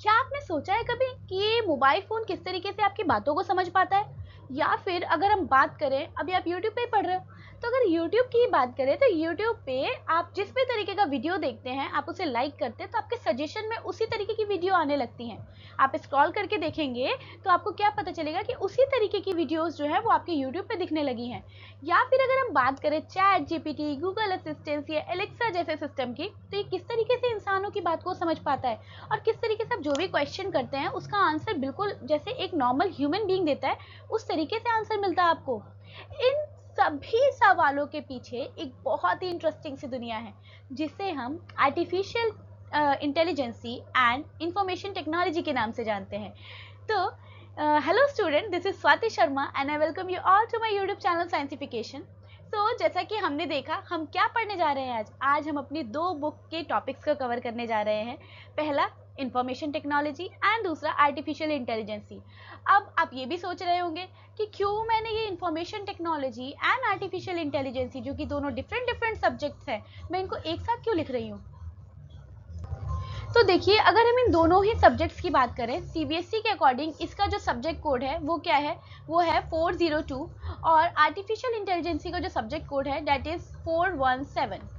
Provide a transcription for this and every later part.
क्या आपने सोचा है कभी कि मोबाइल फ़ोन किस तरीके से आपकी बातों को समझ पाता है? या फिर अगर हम बात करें, अभी आप यूट्यूब पे ही पढ़ रहे हो, तो अगर यूट्यूब की बात करें तो यूट्यूब पे आप जिस भी तरीके का वीडियो देखते हैं, आप उसे लाइक करते हैं तो आपके सजेशन में उसी तरीके की वीडियो आने लगती हैं। आप स्क्रॉल करके देखेंगे तो आपको क्या पता चलेगा कि उसी तरीके की वीडियोज़ जो है वो आपके यूट्यूब पे दिखने लगी हैं। या फिर अगर हम बात करें चैट जीपीटी, गूगल असिस्टेंट या एलेक्सा जैसे सिस्टम की, तो ये किस तरीके से इंसानों की बात को समझ पाता है और किस तरीके से आप जो भी क्वेश्चन करते हैं उसका आंसर बिल्कुल जैसे एक नॉर्मल ह्यूमन बीइंग देता है उस तरीके से आंसर मिलता है आपको। इन सभी सवालों के पीछे एक बहुत ही इंटरेस्टिंग सी दुनिया है जिसे हम artificial intelligence and information technology के नाम से जानते हैं। तो hello student, this is Swati Sharma and I welcome you all to my YouTube channel scientification. तो जैसा कि हमने देखा, हम क्या पढ़ने जा रहे हैं आज हम अपनी दो बुक के टॉपिक्स को कवर करने जा रहे हैं। पहला इंफॉर्मेशन टेक्नोलॉजी एंड दूसरा आर्टिफिशियल इंटेलिजेंसी। अब आप ये भी सोच रहे होंगे कि क्यों मैंने ये information technology and artificial intelligence, जो कि दोनों डिफरेंट सब्जेक्ट्स हैं, मैं इनको एक साथ क्यों लिख रही हूँ। तो देखिए, अगर हम इन दोनों ही सब्जेक्ट्स की बात करें, सीबीएसई के अकॉर्डिंग इसका जो सब्जेक्ट कोड है वो क्या है, वो है 402 और आर्टिफिशियल इंटेलिजेंसी का जो सब्जेक्ट कोड है दैट इज 417।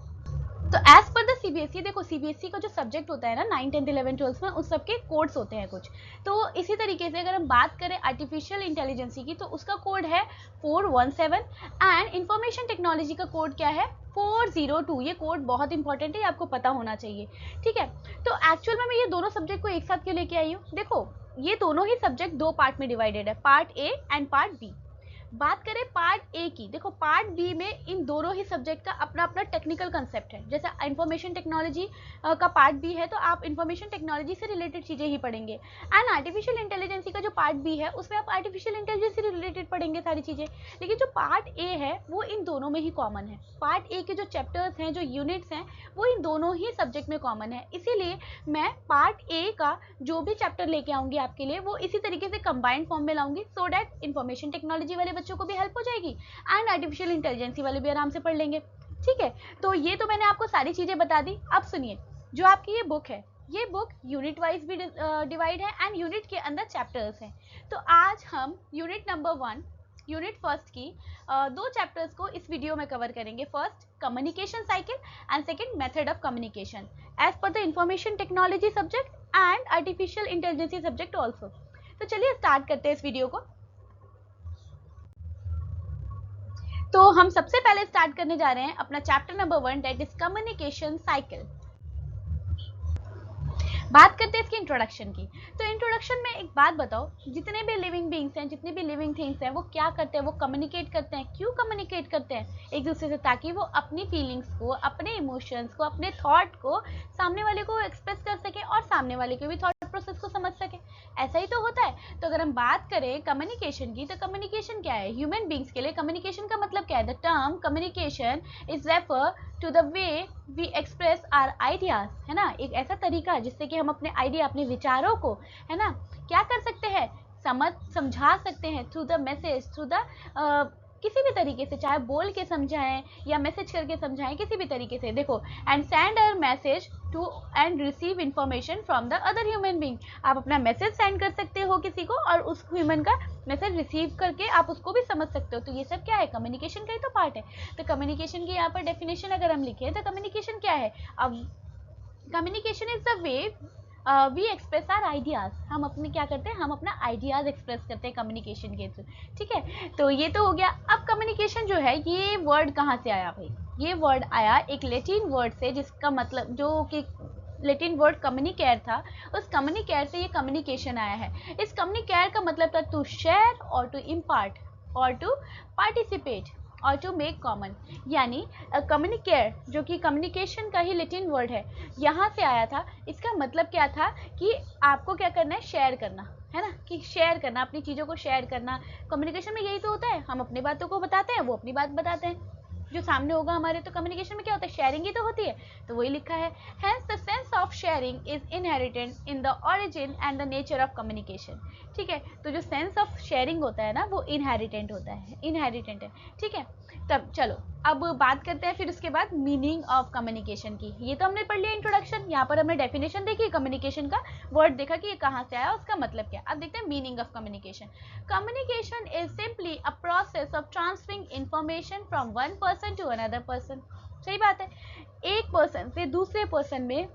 तो एज पर द सीबीएसई, देखो सीबीएसई का जो सब्जेक्ट होता है ना 9, 10, 11, 12 में, उस सबके कोड्स होते हैं कुछ। तो इसी तरीके से अगर हम बात करें आर्टिफिशियल इंटेलिजेंसी की, तो उसका कोड है 417 एंड इंफॉर्मेशन टेक्नोलॉजी का कोड क्या है 402। ये कोड बहुत इंपॉर्टेंट है, आपको पता होना चाहिए। ठीक है, तो एक्चुअल में मैं ये दोनों सब्जेक्ट को एक साथ क्यों लेके आई हूँ। देखो, ये दोनों ही सब्जेक्ट दो पार्ट में डिवाइडेड है, part A and part B. बात करें पार्ट ए की, देखो पार्ट बी में इन दोनों ही सब्जेक्ट का अपना अपना टेक्निकल कंसेप्ट है। जैसे इंफॉर्मेशन टेक्नोलॉजी का पार्ट बी है तो आप इंफॉर्मेशन टेक्नोलॉजी से रिलेटेड चीज़ें ही पढ़ेंगे। एंड आर्टिफिशियल इंटेलिजेंसी का जो पार्ट बी है उसमें आप आर्टिफिशियल इंटेलिजेंस से रिलेटेड पढ़ेंगे सारी चीज़ें। लेकिन जो पार्ट ए है वो इन दोनों में ही कॉमन है। पार्ट ए के जो चैप्टर्स हैं, जो यूनिट्स हैं, वो इन दोनों ही सब्जेक्ट में कॉमन है। इसीलिए मैं पार्ट ए का जो भी चैप्टर लेके आऊँगी आपके लिए, वो इसी तरीके से कंबाइंड फॉर्म में लाऊंगी, सो डैट इंफॉर्मेशन टेक्नोलॉजी वाले बच्चों को भी हेल्प हो जाएगी एंड आर्टिफिशियल इंटेलिजेंसी वाले भी आराम से पढ़ लेंगे। ठीक है, तो ये तो मैंने आपको सारी चीज़ें बता दी। अब सुनिए, जो आपकी ये बुक है, ये बुक यूनिट वाइज भी डिवाइड है एंड यूनिट के अंदर चैप्टर्स हैं। तो आज हम यूनिट नंबर 1, यूनिट फर्स्ट की दो चैप्टर्स को इस वीडियो में कवर करेंगे। First communication cycle and second method of communication as per the information technology subject and artificial intelligence subject also. तो चलिए स्टार्ट करते हैं इस वीडियो को। तो हम सबसे पहले स्टार्ट करने जा रहे हैं अपना chapter number 1 that is communication cycle. बात करते हैं इसकी इंट्रोडक्शन की। तो इंट्रोडक्शन में एक बात बताओ, जितने भी लिविंग बींग्स हैं, जितने भी लिविंग थिंग्स हैं, वो क्या करते हैं, वो कम्युनिकेट करते हैं। क्यों कम्युनिकेट करते हैं एक दूसरे से, ताकि वो अपनी फीलिंग्स को, अपने इमोशंस को, अपने थॉट को सामने वाले को एक्सप्रेस कर सके और सामने वाले के भी थॉट प्रोसेस को समझ सके। ऐसा ही तो होता है। तो अगर हम बात करें कम्युनिकेशन की, तो कम्युनिकेशन क्या है ह्यूमन बींग्स के लिए, कम्युनिकेशन का मतलब क्या है। The term communication is refer to the way we express our ideas, है ना। एक ऐसा तरीका जिससे कि हम अपने आइडिया, अपने विचारों को, है ना, क्या कर सकते हैं, समझा सकते हैं through the message, through the किसी भी तरीके से, चाहे बोल के समझाएं या मैसेज करके समझाएं, किसी भी तरीके से। देखो, and send a message to and receive information from the other human being. आप अपना मैसेज सेंड कर सकते हो किसी को और उस ह्यूमन का मैसेज रिसीव करके आप उसको भी समझ सकते हो। तो ये सब क्या है, कम्युनिकेशन का ही तो पार्ट है। तो कम्युनिकेशन की यहाँ पर डेफिनेशन अगर हम लिखें तो कम्युनिकेशन क्या है, अब communication is the way we express our ideas. हम अपने क्या करते हैं, हम अपना आइडियाज एक्सप्रेस करते हैं कम्युनिकेशन के थ्रू। ठीक है, तो ये तो हो गया। अब कम्युनिकेशन जो है, ये वर्ड कहाँ से आया भाई। ये वर्ड आया एक लैटिन वर्ड से, जिसका मतलब, जो कि लैटिन वर्ड कम्युनिकेयर था, उस कम्युनिकेयर से ये कम्युनिकेशन आया है। इस कम्युनिकेयर का मतलब था टू शेयर और टू इम्पार्ट और टू पार्टिसिपेट और टू मेक कॉमन। यानी कम्युनिकेयर, जो कि कम्युनिकेशन का ही लैटिन वर्ड है, यहाँ से आया था। इसका मतलब क्या था कि आपको क्या करना है, शेयर करना, है ना, कि शेयर करना, अपनी चीज़ों को शेयर करना। कम्युनिकेशन में यही तो होता है, हम अपनी बातों को बताते हैं, वो अपनी बात बताते हैं। जो सामने होगा हमारे, तो कम्युनिकेशन में क्या होता है, शेयरिंग ही तो होती है, तो वही लिखा है। Hence the sense of sharing is inherited in the origin and the nature of communication. ठीक है, तो जो सेंस ऑफ शेयरिंग होता है ना, वो इनहेरिटेंट होता है, इनहेरिटेंट है। ठीक है, तब चलो अब बात करते हैं फिर उसके बाद मीनिंग ऑफ कम्युनिकेशन की। ये तो हमने पढ़ लिया इंट्रोडक्शन, यहाँ पर हमने डेफिनेशन देखी कम्युनिकेशन का, वर्ड देखा कि ये कहाँ से आया, उसका मतलब क्या। अब देखते हैं meaning of communication. Communication is simply a process of transferring information from one person to another person. सही बात है, एक पर्सन से दूसरे पर्सन में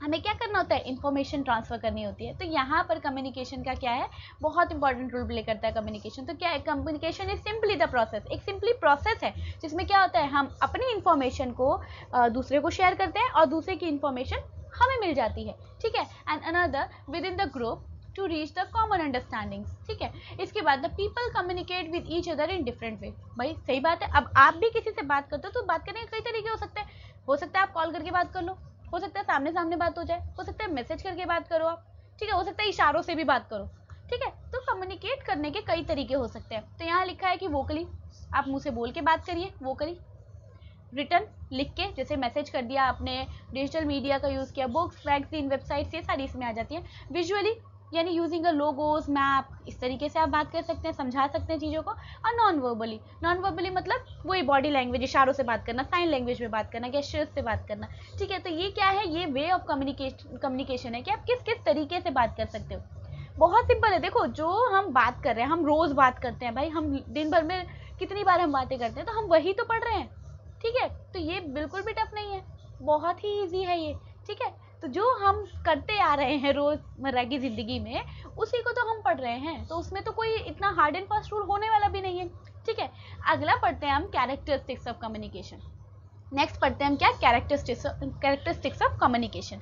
हमें क्या करना होता है, इन्फॉर्मेशन ट्रांसफर करनी होती है। तो यहाँ पर कम्युनिकेशन का क्या है, बहुत इंपॉर्टेंट रोल प्ले करता है कम्युनिकेशन। तो क्या है, communication is simply the process, एक सिंपली प्रोसेस है जिसमें क्या होता है, हम अपनी इन्फॉर्मेशन को दूसरे को शेयर करते हैं और दूसरे की इन्फॉर्मेशन हमें मिल जाती है। ठीक है, and another within the group to reach the common understanding. ठीक है, इसके बाद the people communicate with each other in different way. भाई सही बात है, अब आप भी किसी से बात करते हो तो बात करने के कई तरीके हो सकते हैं। हो सकता है आप कॉल करके बात कर लो, हो सकता है सामने सामने बात हो जाए, हो सकता है मैसेज करके बात करो आप। ठीक है, हो सकता है इशारों से भी बात करो। ठीक है, तो कम्युनिकेट करने के कई तरीके हो सकते हैं। तो यहाँ लिखा है कि वोकली, आप मुंह से बोल के बात करिए, वोकली। रिटर्न, लिख के, जैसे मैसेज कर दिया आपने, डिजिटल मीडिया का यूज़ किया, बुक्स, मैगजीन, वेबसाइट्स, ये सारी इसमें आ जाती है। विजुअली, यानी यूजिंग अ लोगोज, मैप, इस तरीके से आप बात कर सकते हैं, समझा सकते हैं चीज़ों को। और नॉन वर्बली, नॉन वर्बली मतलब वही बॉडी लैंग्वेज, इशारों से बात करना, साइन लैंग्वेज में बात करना, गेस्चर्स से बात करना। ठीक है, तो ये क्या है, ये वे ऑफ कम्युनिकेशन है कि आप किस किस तरीके से बात कर सकते हो। बहुत सिंपल है, देखो जो हम बात कर रहे हैं, हम रोज़ बात करते हैं भाई, हम दिन भर में कितनी बार हम बातें करते हैं, तो हम वही तो पढ़ रहे हैं। ठीक है, तो ये बिल्कुल भी टफ नहीं है, बहुत ही ईजी है ये। ठीक है, तो जो हम करते आ रहे हैं रोजमर्रा की जिंदगी में, उसी को तो हम पढ़ रहे हैं, तो उसमें तो कोई इतना हार्ड एंड फास्ट रूल होने वाला भी नहीं है। ठीक है, अगला पढ़ते हैं हम कैरेक्टरिस्टिक्स ऑफ कम्युनिकेशन। नेक्स्ट पढ़ते हैं हम क्या, कैरेक्टरिस्टिक्स ऑफ कम्युनिकेशन।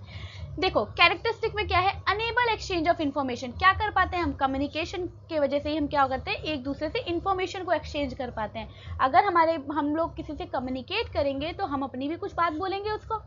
देखो कैरेक्टरिस्टिक में क्या है, अनेबल एक्सचेंज ऑफ इन्फॉर्मेशन। क्या कर पाते हैं हम, कम्युनिकेशन के वजह से ही हम क्या करते हैं, एक दूसरे से इन्फॉर्मेशन को एक्सचेंज कर पाते हैं। अगर हम लोग किसी से कम्युनिकेट करेंगे तो हम अपनी भी कुछ बात बोलेंगे उसको,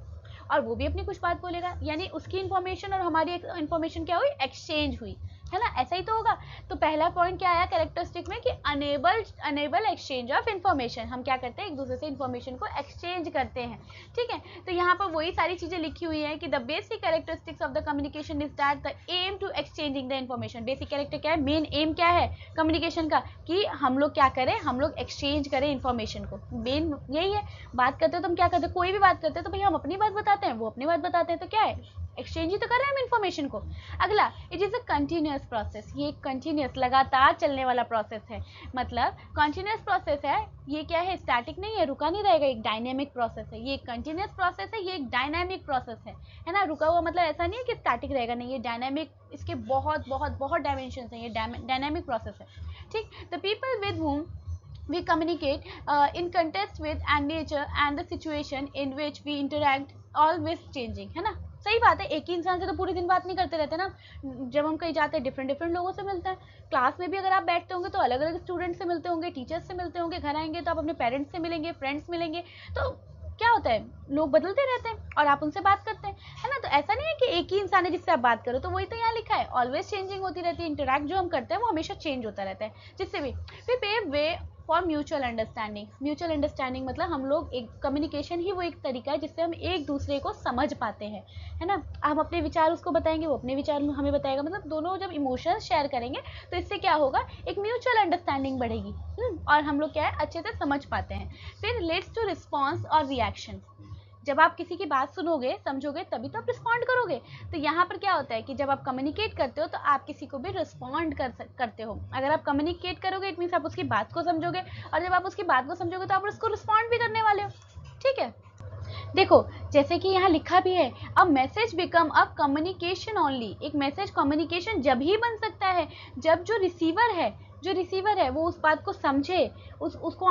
और वो भी अपनी कुछ बात बोलेगा, यानी उसकी इन्फॉर्मेशन और हमारी इन्फॉर्मेशन क्या हुई, एक्सचेंज हुई, है ना, ऐसा ही तो होगा। तो पहला पॉइंट क्या आया कैरेक्टरिस्टिक में कि अनेबल एक्सचेंज ऑफ इन्फॉर्मेशन, हम क्या करते हैं, एक दूसरे से इन्फॉर्मेशन को एक्सचेंज करते हैं। ठीक है, तो यहाँ पर वही सारी चीजें लिखी हुई है कि the basic characteristics of the communication is that the aim to exchanging the information. Basic character क्या है, मेन एम क्या है कम्युनिकेशन का, कि हम लोग क्या करें, हम लोग एक्सचेंज करें इन्फॉर्मेशन को, मेन यही है। बात करते हो तो हम क्या करते हैं, कोई भी बात करते हैं तो भाई हम अपनी बात बताते हैं, वो अपनी बात बताते हैं, तो क्या है, एक्सचेंज ही तो कर रहे हैं हम इन्फॉर्मेशन को। अगला, it is a continuous process, ये कंटिन्यूस लगातार चलने वाला प्रोसेस है। मतलब कंटिन्यूस प्रोसेस है, ये क्या है, स्टैटिक नहीं है, रुका नहीं रहेगा, एक डायनेमिक प्रोसेस है। ये कंटिन्यूस प्रोसेस है, ये एक डायनेमिक प्रोसेस है ना। रुका हुआ मतलब ऐसा नहीं है कि स्टैटिक रहेगा, नहीं, ये डायनेमिक, इसके बहुत बहुत बहुत डायमेंशन हैं, ये डायनेमिक प्रोसेस है। ठीक, the people with whom we communicate in context with and nature and the situation in which we interact always changing, है ना। सही बात है, एक ही इंसान से तो पूरे दिन बात नहीं करते रहते ना, जब हम कहीं जाते हैं डिफरेंट लोगों से मिलते हैं। क्लास में भी अगर आप बैठते होंगे तो अलग अलग स्टूडेंट से मिलते होंगे, टीचर्स से मिलते होंगे, घर आएंगे तो आप अपने पेरेंट्स से मिलेंगे, फ्रेंड्स मिलेंगे, तो क्या होता है, लोग बदलते रहते हैं और आप उनसे बात करते हैं, है ना। तो ऐसा नहीं है कि एक ही इंसान है जिससे आप बात करो, तो वही तो यहाँ लिखा है, ऑलवेज चेंजिंग होती रहती है, इंटरैक्ट जो हम करते हैं वो हमेशा चेंज होता रहता है, जिससे भी फिर pave way for mutual understanding. Mutual understanding मतलब हम लोग एक कम्युनिकेशन ही वो एक तरीका है जिससे हम एक दूसरे को समझ पाते हैं, है ना। हम अपने विचार उसको बताएंगे, वो अपने विचार हमें बताएगा, मतलब दोनों जब इमोशंस शेयर करेंगे तो इससे क्या होगा, एक म्यूचुअल अंडरस्टैंडिंग बढ़ेगी, और हम लोग क्या है, अच्छे से समझ पाते हैं। फिर लेट्स टू रिस्पॉन्स और रिएक्शन। जब आप किसी की बात सुनोगे, समझोगे, तभी तो आप रिस्पॉन्ड करोगे। तो यहाँ पर क्या होता है कि जब आप कम्युनिकेट करते हो तो आप किसी को भी रिस्पॉन्ड करते हो। अगर आप कम्युनिकेट करोगे इट मीन्स आप उसकी बात को समझोगे, और जब आप उसकी बात को समझोगे तो आप उसको रिस्पॉन्ड भी करने वाले हो। ठीक है, देखो जैसे कि यहाँ लिखा भी है, a message become a communication only. एक मैसेज कम्युनिकेशन जब ही बन सकता है जब जो रिसीवर है वो उस बात को समझे, उसको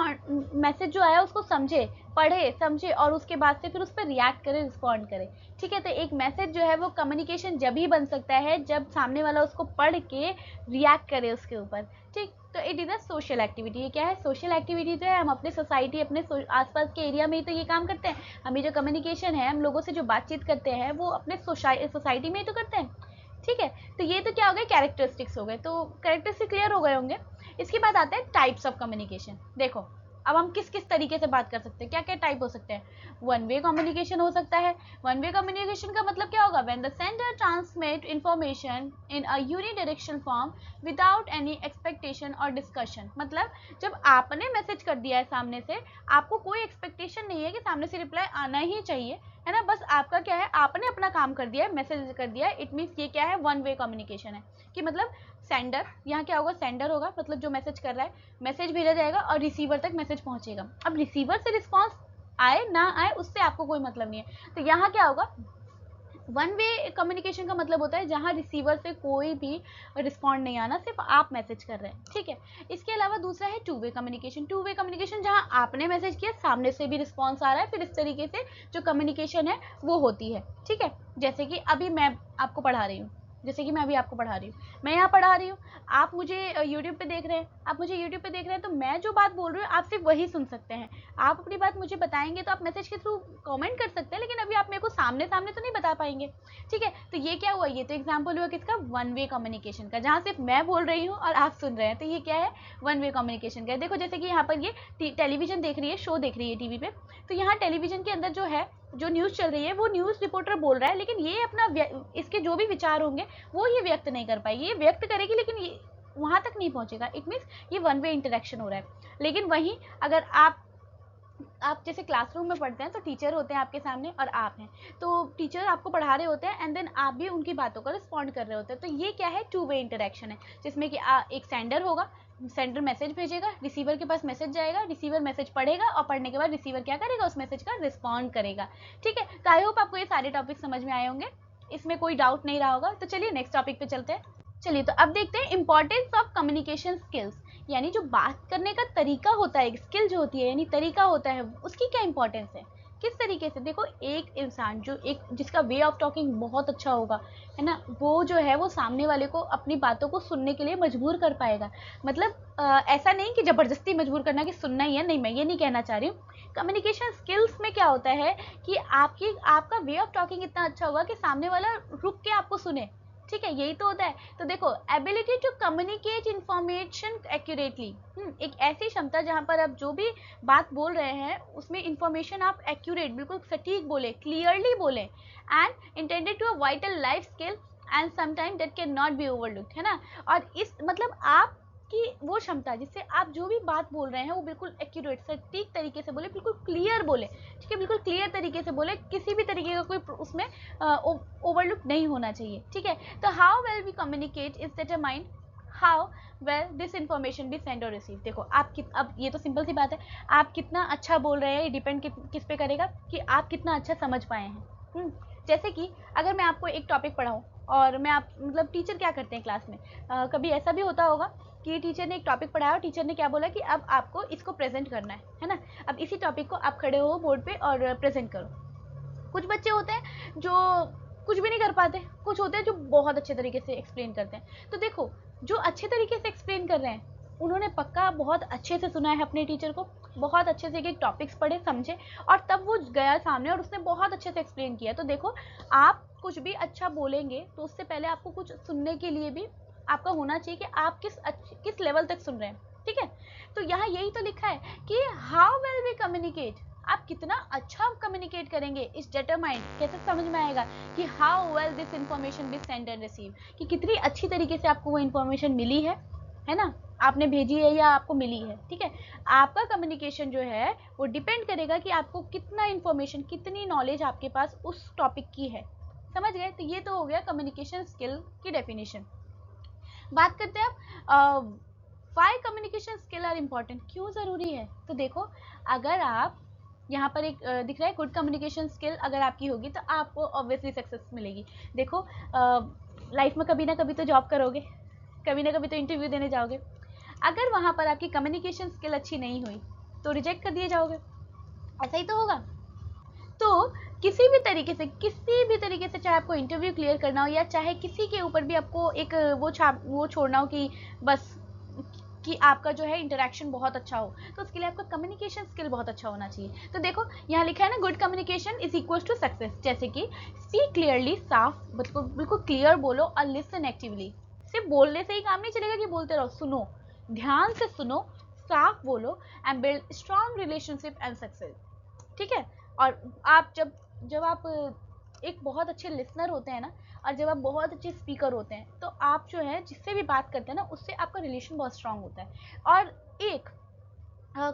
मैसेज जो आया उसको समझे, पढ़े समझे, और उसके बाद से फिर उस पर रिएक्ट करे, रिस्पॉन्ड करे। ठीक है, तो एक मैसेज जो है वो कम्युनिकेशन जब ही बन सकता है जब सामने वाला उसको पढ़ के रिएक्ट करे उसके ऊपर। ठीक, तो it is a social activity. ये क्या है, सोशल एक्टिविटी जो है, हम अपने सोसाइटी, अपने आसपास के एरिया में ही तो ये काम करते हैं। हमें जो कम्युनिकेशन है, हम लोगों से जो बातचीत करते हैं वो अपने सोसाइटी में ही तो करते हैं। ठीक है, तो ये तो क्या हो गए, कैरेक्टरिस्टिक्स हो गए। तो कैरेक्टरिस्टिक क्लियर हो गए होंगे। इसके बाद आते हैं टाइप्स ऑफ कम्युनिकेशन। देखो अब हम किस किस तरीके से बात कर सकते हैं, क्या क्या टाइप हो सकते हैं। वन वे कम्युनिकेशन हो सकता है। वन वे कम्युनिकेशन का मतलब क्या होगा, when the sender transmit information in a unidirectional form without any expectation और डिस्कशन। मतलब जब आपने मैसेज कर दिया है सामने से, आपको कोई एक्सपेक्टेशन नहीं है कि सामने से रिप्लाई आना ही चाहिए, है ना, बस आपका क्या है, आपने अपना काम कर दिया है, मैसेज कर दिया है। इट मीन्स ये क्या है, वन वे कम्युनिकेशन है। कि मतलब सेंडर, यहाँ क्या होगा, सेंडर होगा, मतलब जो मैसेज कर रहा है, मैसेज भेजा जाएगा और रिसीवर तक मैसेज पहुंचेगा। अब रिसीवर से रिस्पॉन्स आए ना आए उससे आपको कोई मतलब नहीं है। तो यहाँ क्या होगा, वन वे कम्युनिकेशन का मतलब होता है जहाँ रिसीवर से कोई भी रिस्पॉन्ड नहीं आना, सिर्फ आप मैसेज कर रहे हैं, ठीक है। इसके अलावा दूसरा है two way communication. Two way communication जहाँ आपने मैसेज किया, सामने से भी रिस्पॉन्स आ रहा है, फिर इस तरीके से जो कम्युनिकेशन है वो होती है, ठीक है। जैसे कि अभी मैं आपको पढ़ा रही हूँ, जैसे कि मैं अभी आपको पढ़ा रही हूँ, मैं यहाँ पढ़ा रही हूँ, आप मुझे यूट्यूब पे देख रहे हैं, आप मुझे यूट्यूब पे देख रहे हैं, तो मैं जो बात बोल रही हूँ आप सिर्फ वही सुन सकते हैं। आप अपनी बात मुझे बताएंगे तो आप मैसेज के थ्रू कमेंट कर सकते हैं, लेकिन अभी आप मेरे को सामने सामने तो नहीं बता पाएंगे, ठीक है। तो ये क्या हुआ, ये तो एग्जाम्पल हुआ किसका, वन वे कम्युनिकेशन का, जहाँ सिर्फ मैं बोल रही हूँ और आप सुन रहे हैं, तो ये क्या है, वन वे कम्युनिकेशन का। देखो जैसे कि यहाँ पर ये टेलीविजन देख रही है, शो देख रही है टीवी पे, तो यहाँ टेलीविजन के अंदर जो है, जो न्यूज़ चल रही है वो न्यूज़ रिपोर्टर बोल रहा है, लेकिन ये अपना इसके जो भी विचार होंगे वो ये व्यक्त नहीं कर पाएगी, ये व्यक्त करेगी लेकिन ये वहाँ तक नहीं पहुँचेगा। इट मीन्स ये वन वे इंटरेक्शन हो रहा है। लेकिन वहीं अगर आप जैसे क्लासरूम में पढ़ते हैं तो टीचर होते हैं आपके सामने और आप हैं, तो टीचर आपको पढ़ा रहे होते हैं एंड देन आप भी उनकी बातों का रिस्पॉन्ड कर रहे होते हैं। तो ये क्या है, टू वे इंटरेक्शन है, जिसमें कि एक सेंडर होगा, सेंडर मैसेज भेजेगा, रिसीवर के पास मैसेज जाएगा, रिसीवर मैसेज पढ़ेगा और पढ़ने के बाद रिसीवर क्या करेगा, उस मैसेज का रिस्पॉन्ड करेगा, ठीक है। तो आई होप आपको ये सारे टॉपिक समझ में आए होंगे, इसमें कोई डाउट नहीं रहा होगा। तो चलिए नेक्स्ट टॉपिक पे चलते हैं। चलिए तो अब देखते हैं इंपॉर्टेंस ऑफ कम्युनिकेशन स्किल्स, यानी जो बात करने का तरीका होता है, स्किल जो होती है यानी तरीका होता है, उसकी क्या इंपॉर्टेंस है, किस तरीके से। देखो एक इंसान जो जिसका वे ऑफ टॉकिंग बहुत अच्छा होगा, है ना, वो जो है वो सामने वाले को अपनी बातों को सुनने के लिए मजबूर कर पाएगा। मतलब ऐसा नहीं कि ज़बरदस्ती मजबूर करना कि सुनना ही है, नहीं, मैं ये नहीं कहना चाह रही हूँ। कम्युनिकेशन स्किल्स में क्या होता है कि आपका वे ऑफ टॉकिंग इतना अच्छा होगा कि सामने वाला रुक के आपको सुने, ठीक है, यही तो होता है। तो देखो ability to communicate information accurately, एक ऐसी क्षमता जहाँ पर आप जो भी बात बोल रहे हैं उसमें इंफॉर्मेशन आप एक्यूरेट, बिल्कुल सटीक बोले, क्लियरली बोले, and intended to a vital life skill and sometime that can not be overlooked, है ना। और इस मतलब आप कि वो क्षमता जिससे आप जो भी बात बोल रहे हैं वो बिल्कुल एक्यूरेट, सटीक तरीके से बोले, बिल्कुल क्लियर बोले, ठीक है, बिल्कुल क्लियर तरीके से बोले, किसी भी तरीके का कोई उसमें ओवरलुक नहीं होना चाहिए, ठीक है। तो how well we communicate is determined how well this information be send और रिसीव। देखो आप अब ये तो सिंपल सी बात है, आप कितना अच्छा बोल रहे हैं ये डिपेंड किस पे करेगा कि आप कितना अच्छा समझ पाए हैं। जैसे कि अगर मैं आपको एक टॉपिक पढ़ाऊँ और मैं आप मतलब टीचर क्या करते हैं क्लास में, कभी ऐसा भी होता होगा कि टीचर ने एक टॉपिक पढ़ाया और टीचर ने क्या बोला कि अब आपको इसको प्रेजेंट करना है ना। अब इसी टॉपिक को आप खड़े हो बोर्ड पे और प्रेजेंट करो। कुछ बच्चे होते हैं जो कुछ भी नहीं कर पाते, कुछ होते हैं जो बहुत अच्छे तरीके से एक्सप्लेन करते हैं। तो देखो जो अच्छे तरीके से एक्सप्लेन कर रहे हैं उन्होंने पक्का बहुत अच्छे से सुना है अपने टीचर को, बहुत अच्छे से एक टॉपिक्स पढ़े समझे और तब वो गया सामने और उसने बहुत अच्छे से एक्सप्लेन किया। तो देखो आप कुछ भी अच्छा बोलेंगे तो उससे पहले आपको कुछ सुनने के लिए भी आपका होना चाहिए कि आप किस लेवल तक सुन रहे हैं, ठीक है। तो यहाँ यही तो लिखा है कि हाउ वेल वी कम्युनिकेट, आप कितना अच्छा कम्युनिकेट करेंगे इस डिटरमाइंड, कैसे समझ में आएगा कि how well this information be send and receive, कि कितनी अच्छी तरीके से आपको वो इंफॉर्मेशन मिली है ना, आपने भेजी है या आपको मिली है, ठीक है। आपका कम्युनिकेशन जो है वो डिपेंड करेगा कि आपको कितना इंफॉर्मेशन, कितनी नॉलेज आपके पास उस टॉपिक की है, समझ गए। तो ये तो हो गया कम्युनिकेशन स्किल की डेफिनेशन। बात करते हैं अब why communication skill are important, क्यों ज़रूरी है। तो देखो अगर आप यहाँ पर एक दिख रहा है गुड कम्युनिकेशन स्किल अगर आपकी होगी तो आपको ऑब्वियसली सक्सेस मिलेगी। देखो लाइफ में कभी ना कभी तो जॉब करोगे, कभी ना कभी तो इंटरव्यू देने जाओगे, अगर वहाँ पर आपकी कम्युनिकेशन स्किल अच्छी नहीं हुई तो रिजेक्ट कर दिए जाओगे, ऐसा ही तो होगा। तो किसी भी तरीके से चाहे आपको इंटरव्यू क्लियर करना हो या चाहे किसी के ऊपर भी आपको एक वो छोड़ना हो कि बस कि आपका जो है इंटरेक्शन बहुत अच्छा हो, तो उसके लिए आपका कम्युनिकेशन स्किल बहुत अच्छा होना चाहिए। तो देखो यहाँ लिखा है ना good communication is equal to success, जैसे कि स्पीक क्लियरली, साफ बिल्कुल क्लियर बोलो और लिसन एक्टिवली। सिर्फ बोलने से ही काम नहीं चलेगा कि बोलते रहो, सुनो, ध्यान से सुनो, साफ बोलो and build strong relationship and success. ठीक है, और आप जब आप एक बहुत अच्छे लिसनर होते हैं ना, और जब आप बहुत अच्छे स्पीकर होते हैं, तो आप जो है जिससे भी बात करते हैं ना, उससे आपका रिलेशन बहुत स्ट्रांग होता है। और एक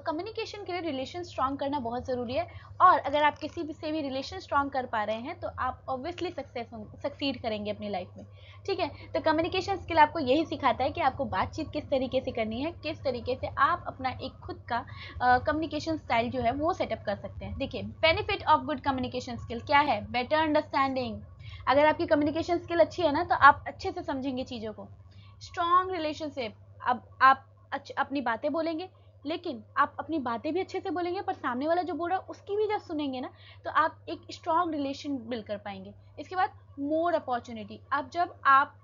कम्युनिकेशन के लिए रिलेशन स्ट्रांग करना बहुत ज़रूरी है। और अगर आप किसी भी से भी रिलेशन स्ट्रांग कर पा रहे हैं तो आप ऑब्वियसली सक्सीड करेंगे अपनी लाइफ में। ठीक है, तो कम्युनिकेशन स्किल आपको यही सिखाता है कि आपको बातचीत किस तरीके से करनी है, किस तरीके से आप अपना एक खुद का कम्युनिकेशन स्टाइल जो है वो सेटअप कर सकते हैं। देखिए, benefit of good communication skill क्या है? Better understanding. अगर आपकी कम्युनिकेशन स्किल अच्छी है ना, तो आप अच्छे से समझेंगे चीज़ों को। स्ट्रॉन्ग रिलेशनशिप, अब आप अपनी बातें बोलेंगे, लेकिन आप अपनी बातें भी अच्छे से बोलेंगे, पर सामने वाला जो बोल रहा है उसकी भी जब सुनेंगे ना, तो आप एक स्ट्रॉन्ग रिलेशन बिल्ड कर पाएंगे। इसके बाद मोर अपॉर्चुनिटी, अब जब आप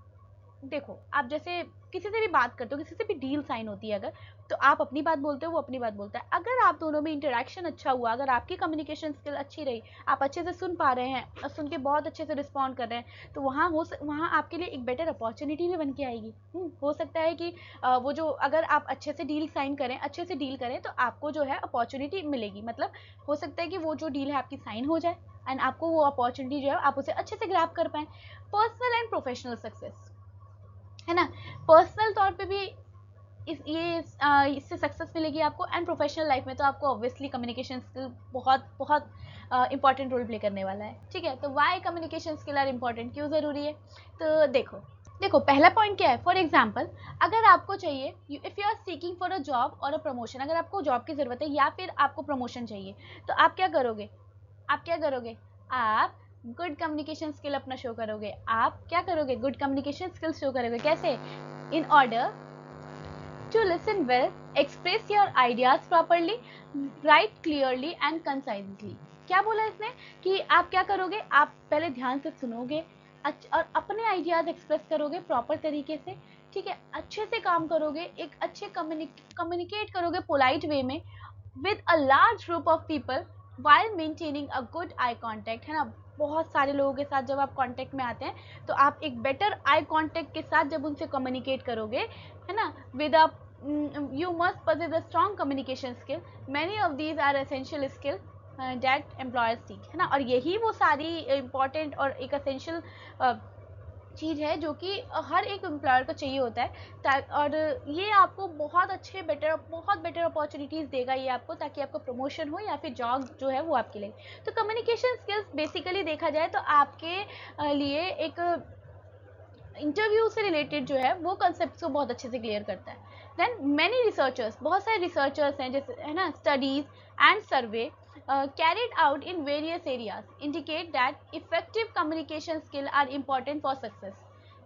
देखो, आप जैसे किसी से भी बात करते हो, किसी से भी डील साइन होती है अगर, तो आप अपनी बात बोलते हो, वो अपनी बात बोलता है। अगर आप दोनों में इंटरेक्शन अच्छा हुआ, अगर आपकी कम्युनिकेशन स्किल अच्छी रही, आप अच्छे से सुन पा रहे हैं और सुन के बहुत अच्छे से रिस्पॉन्ड कर रहे हैं, तो वहाँ आपके लिए एक बेटर अपॉर्चुनिटी भी बन के आएगी। हो सकता है कि वो जो, अगर आप अच्छे से डील साइन करें, अच्छे से डील करें, तो आपको जो है अपॉर्चुनिटी मिलेगी। मतलब हो सकता है कि वो जो डील है आपकी साइन हो जाए एंड आपको वो अपॉर्चुनिटी जो है आप उसे अच्छे से ग्रैब कर पाएँ। पर्सनल एंड प्रोफेशनल सक्सेस, है ना, पर्सनल तौर पे भी इससे सक्सेस मिलेगी आपको, एंड प्रोफेशनल लाइफ में तो आपको ऑब्वियसली कम्युनिकेशन स्किल बहुत बहुत इंपॉर्टेंट रोल प्ले करने वाला है। ठीक है, तो why communication skill are important, क्यों ज़रूरी है? तो देखो पहला पॉइंट क्या है। फॉर एग्जाम्पल, अगर आपको चाहिए, if you are seeking for a job और अ प्रमोशन, अगर आपको जॉब की ज़रूरत है या फिर आपको प्रमोशन चाहिए, तो आप क्या करोगे? आप गुड कम्युनिकेशन स्किल अपना शो करोगे। आप क्या करोगे? गुड कम्युनिकेशन स्किल शो करोगे। कैसे? In order to listen well, express your ideas properly, write clearly and concisely। क्या बोला इसने? कि आप क्या करोगे? आप पहले ध्यान से सुनोगे और अपने आइडियाज एक्सप्रेस करोगे प्रॉपर तरीके से। ठीक है, अच्छे से काम करोगे, एक अच्छे कम्युनिकेट करोगे पोलाइट वे में with a large group of people while maintaining a good eye contact, है ना। बहुत सारे लोगों के साथ जब आप कांटेक्ट में आते हैं, तो आप एक बेटर आई कॉन्टैक्ट के साथ जब उनसे कम्युनिकेट करोगे, है ना, with a you must possess a strong communication skill. Many of these are essential skill that employers seek, है ना। और यही वो सारी important और एक essential चीज़ है जो कि हर एक एम्प्लॉयर को चाहिए होता है। और ये आपको बहुत बेटर अपॉर्चुनिटीज़ देगा ये आपको, ताकि आपको प्रमोशन हो या फिर जॉब जो है वो आपके लिए। तो कम्युनिकेशन स्किल्स बेसिकली देखा जाए तो आपके लिए एक इंटरव्यू से रिलेटेड जो है वो कंसेप्ट को बहुत अच्छे से क्लियर करता है। देन मैनी रिसर्चर्स, बहुत सारे रिसर्चर्स हैं जैसे, है ना, studies and survey carried out in various areas indicate that effective communication skill are important for success।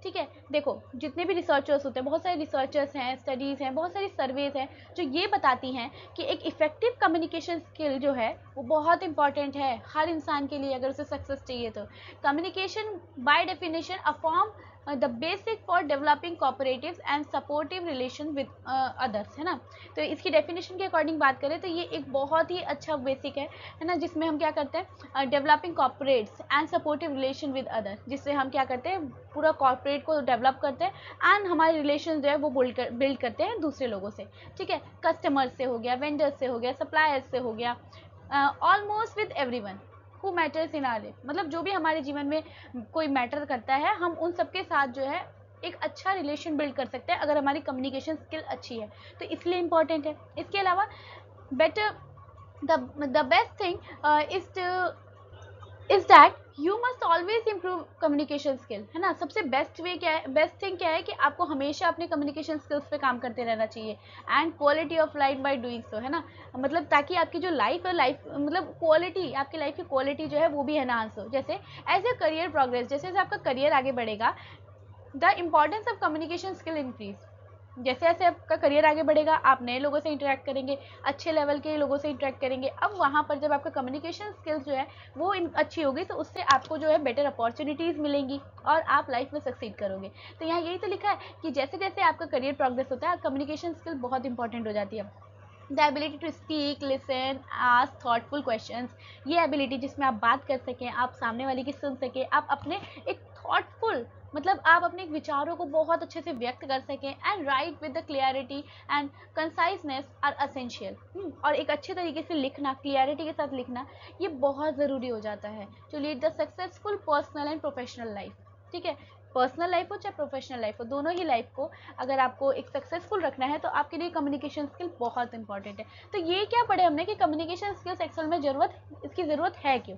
ठीक है, देखो जितने भी रिसर्चर्स होते हैं, बहुत सारे रिसर्चर्स हैं, स्टडीज़ हैं, बहुत सारी सर्वेज हैं जो ये बताती हैं कि एक इफेक्टिव कम्युनिकेशन स्किल जो है वो बहुत इंपॉर्टेंट है हर इंसान के लिए, अगर उसे सक्सेस चाहिए तो। Communication by definition a form the basic for developing cooperatives and supportive relation with others, है ना। तो इसकी डेफिनेशन के अकॉर्डिंग बात करें तो ये एक बहुत ही अच्छा बेसिक है ना, जिसमें हम क्या करते हैं, developing corporates and supportive relation with others, जिससे हम क्या करते हैं, पूरा कॉर्पोरेट को डेवलप करते हैं एंड हमारे रिलेशन जो है वो बिल्ड करते हैं दूसरे लोगों से। ठीक है, कस्टमर्स से हो गया, वेंडर्स से हो गया, सप्लायर्स से हो गया, almost with everyone who matters in our life. मतलब जो भी हमारे जीवन में कोई मैटर करता है, हम उन सबके साथ जो है एक अच्छा रिलेशन बिल्ड कर सकते हैं अगर हमारी कम्युनिकेशन स्किल अच्छी है, तो इसलिए इम्पॉर्टेंट है। इसके अलावा better the best thing is that you must always improve communication skill, है ना। सबसे बेस्ट वे क्या है, बेस्ट थिंग क्या है कि आपको हमेशा अपने कम्युनिकेशन स्किल्स पे काम करते रहना चाहिए and quality of life by doing so, है ना। मतलब ताकि आपकी जो लाइफ है, मतलब क्वालिटी, आपकी लाइफ की क्वालिटी जो है वो भी एनहांस हो। जैसे एज ए करियर प्रोग्रेस, जैसे जैसे आपका करियर आगे बढ़ेगा, the importance of communication skill increase. जैसे जैसे आपका करियर आगे बढ़ेगा, आप नए लोगों से इंटरेक्ट करेंगे, अच्छे लेवल के लोगों से इंटरेक्ट करेंगे। अब वहाँ पर जब आपका कम्युनिकेशन स्किल्स जो है वो अच्छी होगी, तो उससे आपको जो है बेटर अपॉर्चुनिटीज़ मिलेंगी और आप लाइफ में सक्सीड करोगे। तो यहाँ यही तो लिखा है कि जैसे जैसे आपका करियर प्रोग्रेस होता है, कम्युनिकेशन स्किल बहुत इंपॉर्टेंट हो जाती है। The ability to speak, listen, ask thoughtful questions, ये एबिलिटी जिसमें आप बात कर सकें, आप सामने वाले की सुन सकें, आप अपने एक थॉटफुल मतलब आप अपने विचारों को बहुत अच्छे से व्यक्त कर सकें, and write with the clarity and conciseness are essential. और एक अच्छे तरीके से लिखना, क्लियरिटी के साथ लिखना, ये बहुत ज़रूरी हो जाता है to lead the successful personal and professional life. ठीक है, पर्सनल लाइफ हो चाहे प्रोफेशनल लाइफ हो, दोनों ही लाइफ को अगर आपको एक सक्सेसफुल रखना है तो आपके लिए कम्युनिकेशन स्किल बहुत इंपॉर्टेंट है। तो ये क्या पढ़े हमने कि कम्युनिकेशन स्किल्स एक्सेल में इसकी ज़रूरत है क्यों।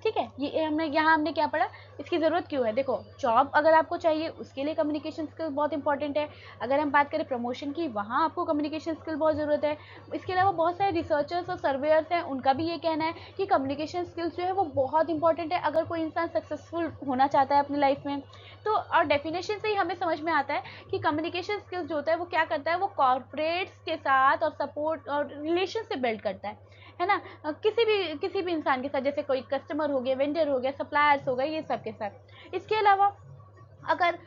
ठीक है, ये हमने क्या पढ़ा, इसकी ज़रूरत क्यों है। देखो, जॉब अगर आपको चाहिए उसके लिए कम्युनिकेशन स्किल बहुत इंपॉर्टेंट है। अगर हम बात करें प्रमोशन की, वहाँ आपको कम्युनिकेशन स्किल बहुत ज़रूरत है। इसके अलावा बहुत सारे रिसर्चर्स और सर्वेयर्स हैं, उनका भी ये कहना है कि कम्युनिकेशन स्किल्स जो है वो बहुत इंपॉर्टेंट है अगर कोई इंसान सक्सेसफुल होना चाहता है अपनी लाइफ में। तो और डेफिनेशन से ही हमें समझ में आता है कि कम्युनिकेशन स्किल्स जो होता है वो क्या करता है, वो कॉर्पोरेट्स के साथ और सपोर्ट और रिलेशन से बिल्ड करता है ना। किसी भी इंसान के साथ, जैसे कोई कस्टमर हो गया, वेंडर हो गया, सप्लायर्स हो गए, ये सब के साथ। इसके अलावा अगर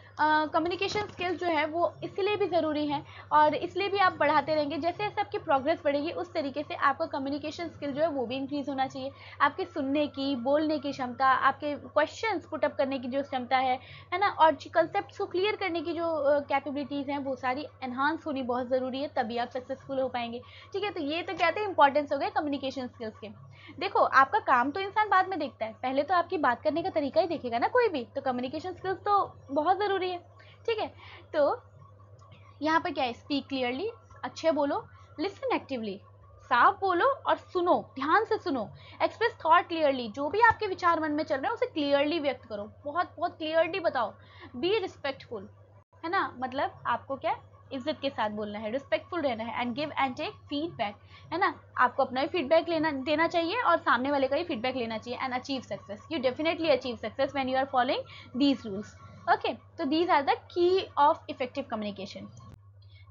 कम्युनिकेशन स्किल्स जो है वो इसलिए भी ज़रूरी हैं और इसलिए भी आप बढ़ाते रहेंगे, जैसे जैसे आपकी प्रोग्रेस बढ़ेगी उस तरीके से आपका कम्युनिकेशन स्किल जो है वो भी इंक्रीज़ होना चाहिए। आपके सुनने की, बोलने की क्षमता, आपके क्वेश्चंस पुट अप करने की जो क्षमता है ना, और कंसेप्ट को क्लियर करने की जो कैपेबिलिटीज़ हैं वो सारी एनहांस होनी बहुत ज़रूरी है, तभी आप सक्सेसफुल हो पाएंगे। ठीक है, तो ये तो कहते हैं इंपॉर्टेंस हो गए कम्युनिकेशन स्किल्स के। देखो, आपका काम तो इंसान बाद में देखता है, पहले तो आपकी बात करने का तरीका ही देखेगा ना कोई भी, तो कम्युनिकेशन स्किल्स तो बहुत ज़रूरी है। ठीक है, तो यहाँ पर क्या है, स्पीक क्लियरली, अच्छे बोलो, लिसन एक्टिवली, साफ बोलो और सुनो, ध्यान से सुनो, एक्सप्रेस थॉट क्लियरली, जो भी आपके विचार मन में चल रहे हैं उसे क्लियरली व्यक्त करो, बहुत बहुत क्लियरली बताओ। बी रिस्पेक्टफुल, है ना, मतलब आपको क्या इज्जत के साथ बोलना है, रिस्पेक्टफुल रहना है, and give and take feedback, है ना, आपको अपना भी फीडबैक देना चाहिए और सामने वाले का भी फीडबैक लेना चाहिए, and achieve success, you definitely achieve success when you are following these rules. Okay, तो these are the key of effective communication.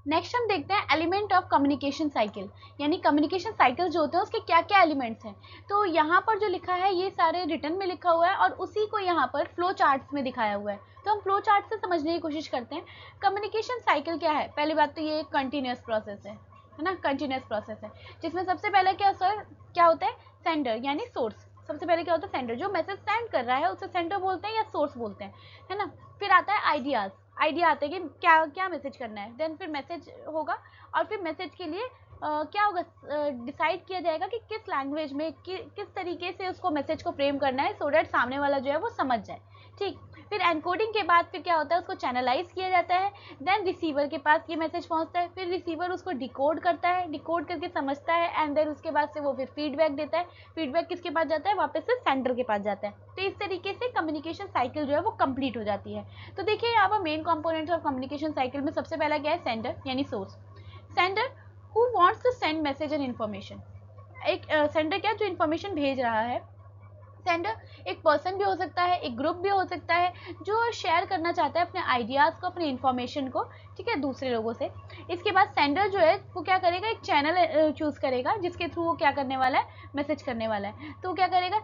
Next हम देखते हैं एलिमेंट ऑफ कम्युनिकेशन साइकिल, यानी कम्युनिकेशन साइकिल जो होते हैं उसके क्या क्या एलिमेंट्स हैं। तो यहाँ पर जो लिखा है ये सारे रिटर्न में लिखा हुआ है और उसी को यहाँ पर फ्लो चार्ट्स में दिखाया हुआ है, तो हम फ्लो चार्ट से समझने की कोशिश करते हैं। कम्युनिकेशन साइकिल क्या है, पहली बात तो ये कंटिन्यूस प्रोसेस है ना, कंटिन्यूस प्रोसेस है, जिसमें सबसे पहले क्या होता है, सेंडर यानी सोर्स। सबसे पहले क्या होता है, सेंडर, जो मैसेज सेंड कर रहा है उसे सेंडर बोलते हैं या सोर्स बोलते हैं, है ना। फिर आता है आइडियाज़, आइडिया आते हैं कि क्या क्या मैसेज करना है, देन फिर मैसेज होगा, और फिर मैसेज के लिए क्या होगा, डिसाइड किया जाएगा कि किस लैंग्वेज में किस तरीके से उसको मैसेज को फ्रेम करना है, सो डैट सामने वाला जो है वो समझ जाए। ठीक, फिर एनकोडिंग के बाद फिर क्या होता है, उसको चैनलाइज किया जाता है, देन रिसीवर के पास ये मैसेज पहुंचता है, फिर रिसीवर उसको डिकोड करता है, डिकोड करके समझता है, एंड देन उसके बाद से वो फिर फीडबैक देता है, फीडबैक किसके पास जाता है, वापस से सेंडर के पास जाता है। तो इस तरीके से कम्युनिकेशन साइकिल जो है वो कंप्लीट हो जाती है। तो देखिए यहाँ पर main components of communication cycle में सबसे पहला क्या है, सेंडर यानी source. Sender who wants to send message and information, एक सेंडर क्या, जो इन्फॉर्मेशन भेज रहा है। सेंडर एक पर्सन भी हो सकता है, एक ग्रुप भी हो सकता है, जो शेयर करना चाहता है अपने आइडियाज़ को, अपने इन्फॉर्मेशन को, ठीक है, दूसरे लोगों से। इसके बाद सेंडर जो है वो क्या करेगा, एक चैनल चूज़ करेगा जिसके थ्रू वो क्या करने वाला है, मैसेज करने वाला है। तो क्या करेगा,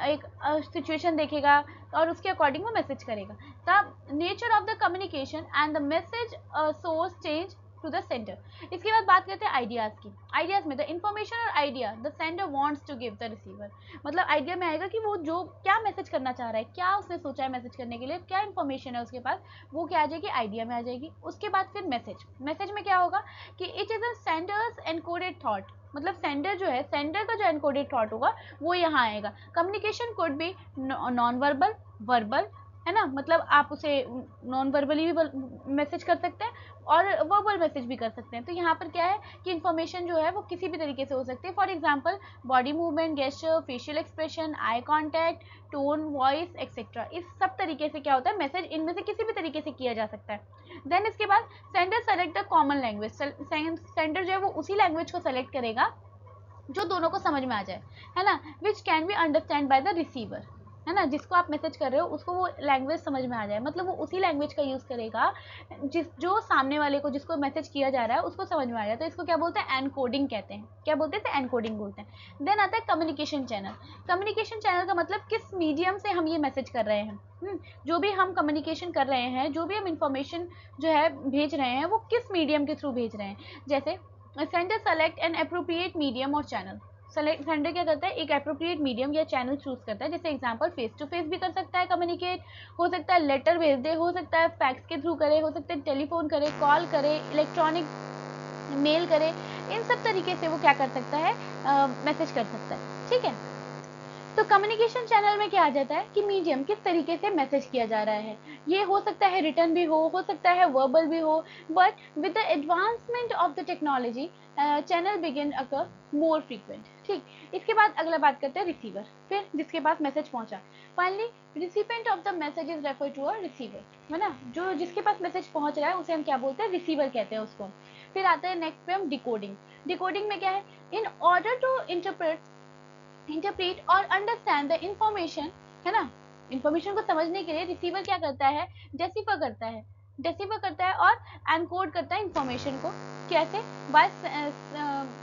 एक सिचुएशन देखेगा और उसके अकॉर्डिंग वो मैसेज करेगा। The nature of the communication and the message source change to the sender. इसके बाद बात करते हैं आइडियाज़ की। आइडियाज़ में द इन्फॉर्मेशन और idea the sender wants to give the receiver, मतलब आइडिया में आएगा कि वो जो क्या मैसेज करना चाह रहा है, क्या उसने सोचा है मैसेज करने के लिए, क्या इन्फॉर्मेशन है उसके पास, वो क्या आ जाएगी, आइडिया में आ जाएगी। उसके बाद फिर मैसेज में क्या होगा कि it is a sender's encoded thought, मतलब सेंडर जो है, सेंडर का जो एनकोडेड थॉट होगा वो यहाँ आएगा। Communication could be non verbal, verbal, है ना, मतलब आप उसे नॉन वर्बली भी मैसेज कर सकते हैं और वर्बल मैसेज भी कर सकते हैं। तो यहाँ पर क्या है कि इन्फॉर्मेशन जो है वो किसी भी तरीके से हो सकती है, for example body movement, gesture, facial expression, eye contact, tone, voice etcetera, इस सब तरीके से क्या होता है, मैसेज इनमें से किसी भी तरीके से किया जा सकता है। देन इसके बाद sender select the common language, sender जो है वो उसी लैंग्वेज को सेलेक्ट करेगा जो दोनों को समझ में आ जाए, है ना, which can be understand by the receiver, है ना, जिसको आप मैसेज कर रहे हो उसको वो लैंग्वेज समझ में आ जाए, मतलब वो उसी लैंग्वेज का यूज़ करेगा जो सामने वाले को, जिसको मैसेज किया जा रहा है उसको समझ में आ जाए। तो इसको क्या बोलते हैं, एनकोडिंग कहते हैं। क्या बोलते हैं, एनकोडिंग बोलते हैं। देन आता है कम्युनिकेशन चैनल। कम्युनिकेशन चैनल का मतलब किस मीडियम से हम ये मैसेज कर रहे हैं, जो भी हम कम्युनिकेशन कर रहे हैं, जो भी हम इंफॉर्मेशन जो है भेज रहे हैं, वो किस मीडियम के थ्रू भेज रहे हैं। जैसे sender select an appropriate medium और चैनल। सेंडर क्या करता है, एक अप्रोप्रिएट मीडियम या चैनल चूज करता है। जैसे एग्जांपल फेस टू फेस भी कर सकता है कम्युनिकेट, हो सकता है लेटर भेज दे, हो सकता है फैक्स के थ्रू करे, हो सकता है टेलीफोन करे, कॉल करे, इलेक्ट्रॉनिक मेल करे। इन सब तरीके से वो क्या कर सकता है, मैसेज कर सकता है। ठीक है, तो कम्युनिकेशन चैनल में क्या आ जाता है कि मीडियम किस तरीके से मैसेज किया जा रहा है। ये हो सकता है रिटर्न भी हो सकता है वर्बल भी हो, but with the advancement of the technology channel begin occur more frequent. ठीक, इसके बाद अगला बात करते हैं रिसीवर, फिर जिसके पास मैसेज पहुंचा। Finally recipient of the message is refer to a receiver, है ना, जो जिसके पास मैसेज पहुंच रहा है उसे हम क्या बोलते हैं, रिसीवर कहते हैं उसको। फिर आता है नेक्स्ट पे हम डिकोडिंग। डिकोडिंग में क्या है, इन ऑर्डर टू इंटरप्रेट और अंडरस्टैंड द इंफॉर्मेशन, है ना, इंफॉर्मेशन को समझने के लिए रिसीवर क्या करता है, डेसिफर करता है, डेसिफर करता है और एनकोड करता है इंफॉर्मेशन को। कैसे, बाय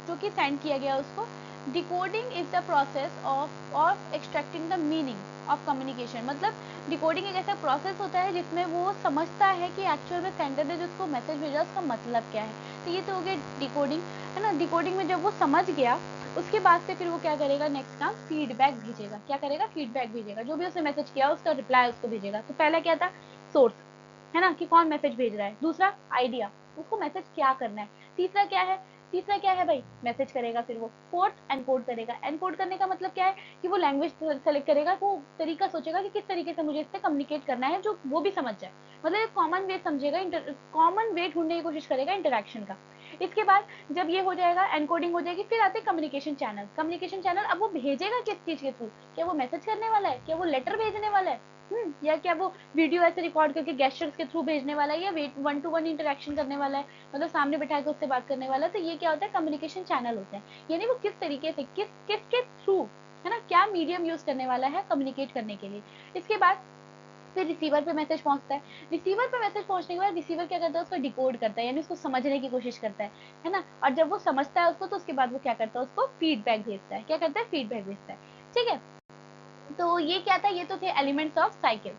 जो कि सेंड किया गया उसको। Decoding is the process of extracting the meaning of communication. मतलब डिकोडिंग एक ऐसा प्रोसेस होता है जिसमें वो समझता है कि एक्चुअल में सेंडर ने जो उसको मैसेज भेजा उसका मतलब क्या है। तो ये तो हो गया डिकोडिंग, है ना। डिकोडिंग में जब वो समझ गया उसके बाद से फिर वो क्या करेगा, नेक्स्ट काम फीडबैक भेजेगा। क्या करेगा, फीडबैक भेजेगा, जो भी उसने मैसेज किया उसका रिप्लाई उसको भेजेगा। तो पहला क्या था, सोर्स, है ना, कि कौन मैसेज भेज रहा है। दूसरा आइडिया, उसको मैसेज क्या करना है। तीसरा क्या है, तीसरा क्या है भाई, मैसेज करेगा। फिर वो फोर्थ एनकोड करेगा। एनकोड करने का मतलब क्या है कि वो लैंग्वेज सेलेक्ट करेगा, वो तरीका सोचेगा कि किस तरीके से मुझे इससे कम्युनिकेट करना है जो वो भी समझ जाए। मतलब एक कॉमन वे समझेगा, कॉमन वे ढूंढने की कोशिश करेगा इंटरेक्शन का। इसके बाद जब ये हो जाएगा, एनकोडिंग हो जाएगी, फिर आते हैं कम्युनिकेशन चैनल। कम्युनिकेशन चैनल अब वो भेजेगा किस चीज के थ्रू, क्या वो मैसेज करने वाला है, क्या वो लेटर भेजने वाला है, या क्या वो वीडियो ऐसे रिकॉर्ड करके गेस्चर्स के थ्रू भेजने वाला है, या वन टू वन इंटरेक्शन करने वाला है, मतलब सामने बैठा के उससे बात करने वाला है। तो ये क्या होता है, कम्युनिकेशन चैनल होता है। यानी वो किस तरीके से किसके थ्रू, है ना, क्या मीडियम यूज करने वाला है कम्युनिकेट करने के लिए। इसके बाद फिर रिसीवर पे मैसेज पहुंचता है। रिसीवर पे मैसेज पहुंचने के बाद रिसीवर क्या करता है, उसको डिकोड करता है, यानी उसको समझने की कोशिश करता है ना। और जब वो समझता है उसको, तो उसके बाद वो क्या करता है, उसको फीडबैक भेजता है। क्या करता है, फीडबैक भेजता है। ठीक है, तो ये क्या था, ये तो the elements of cycle,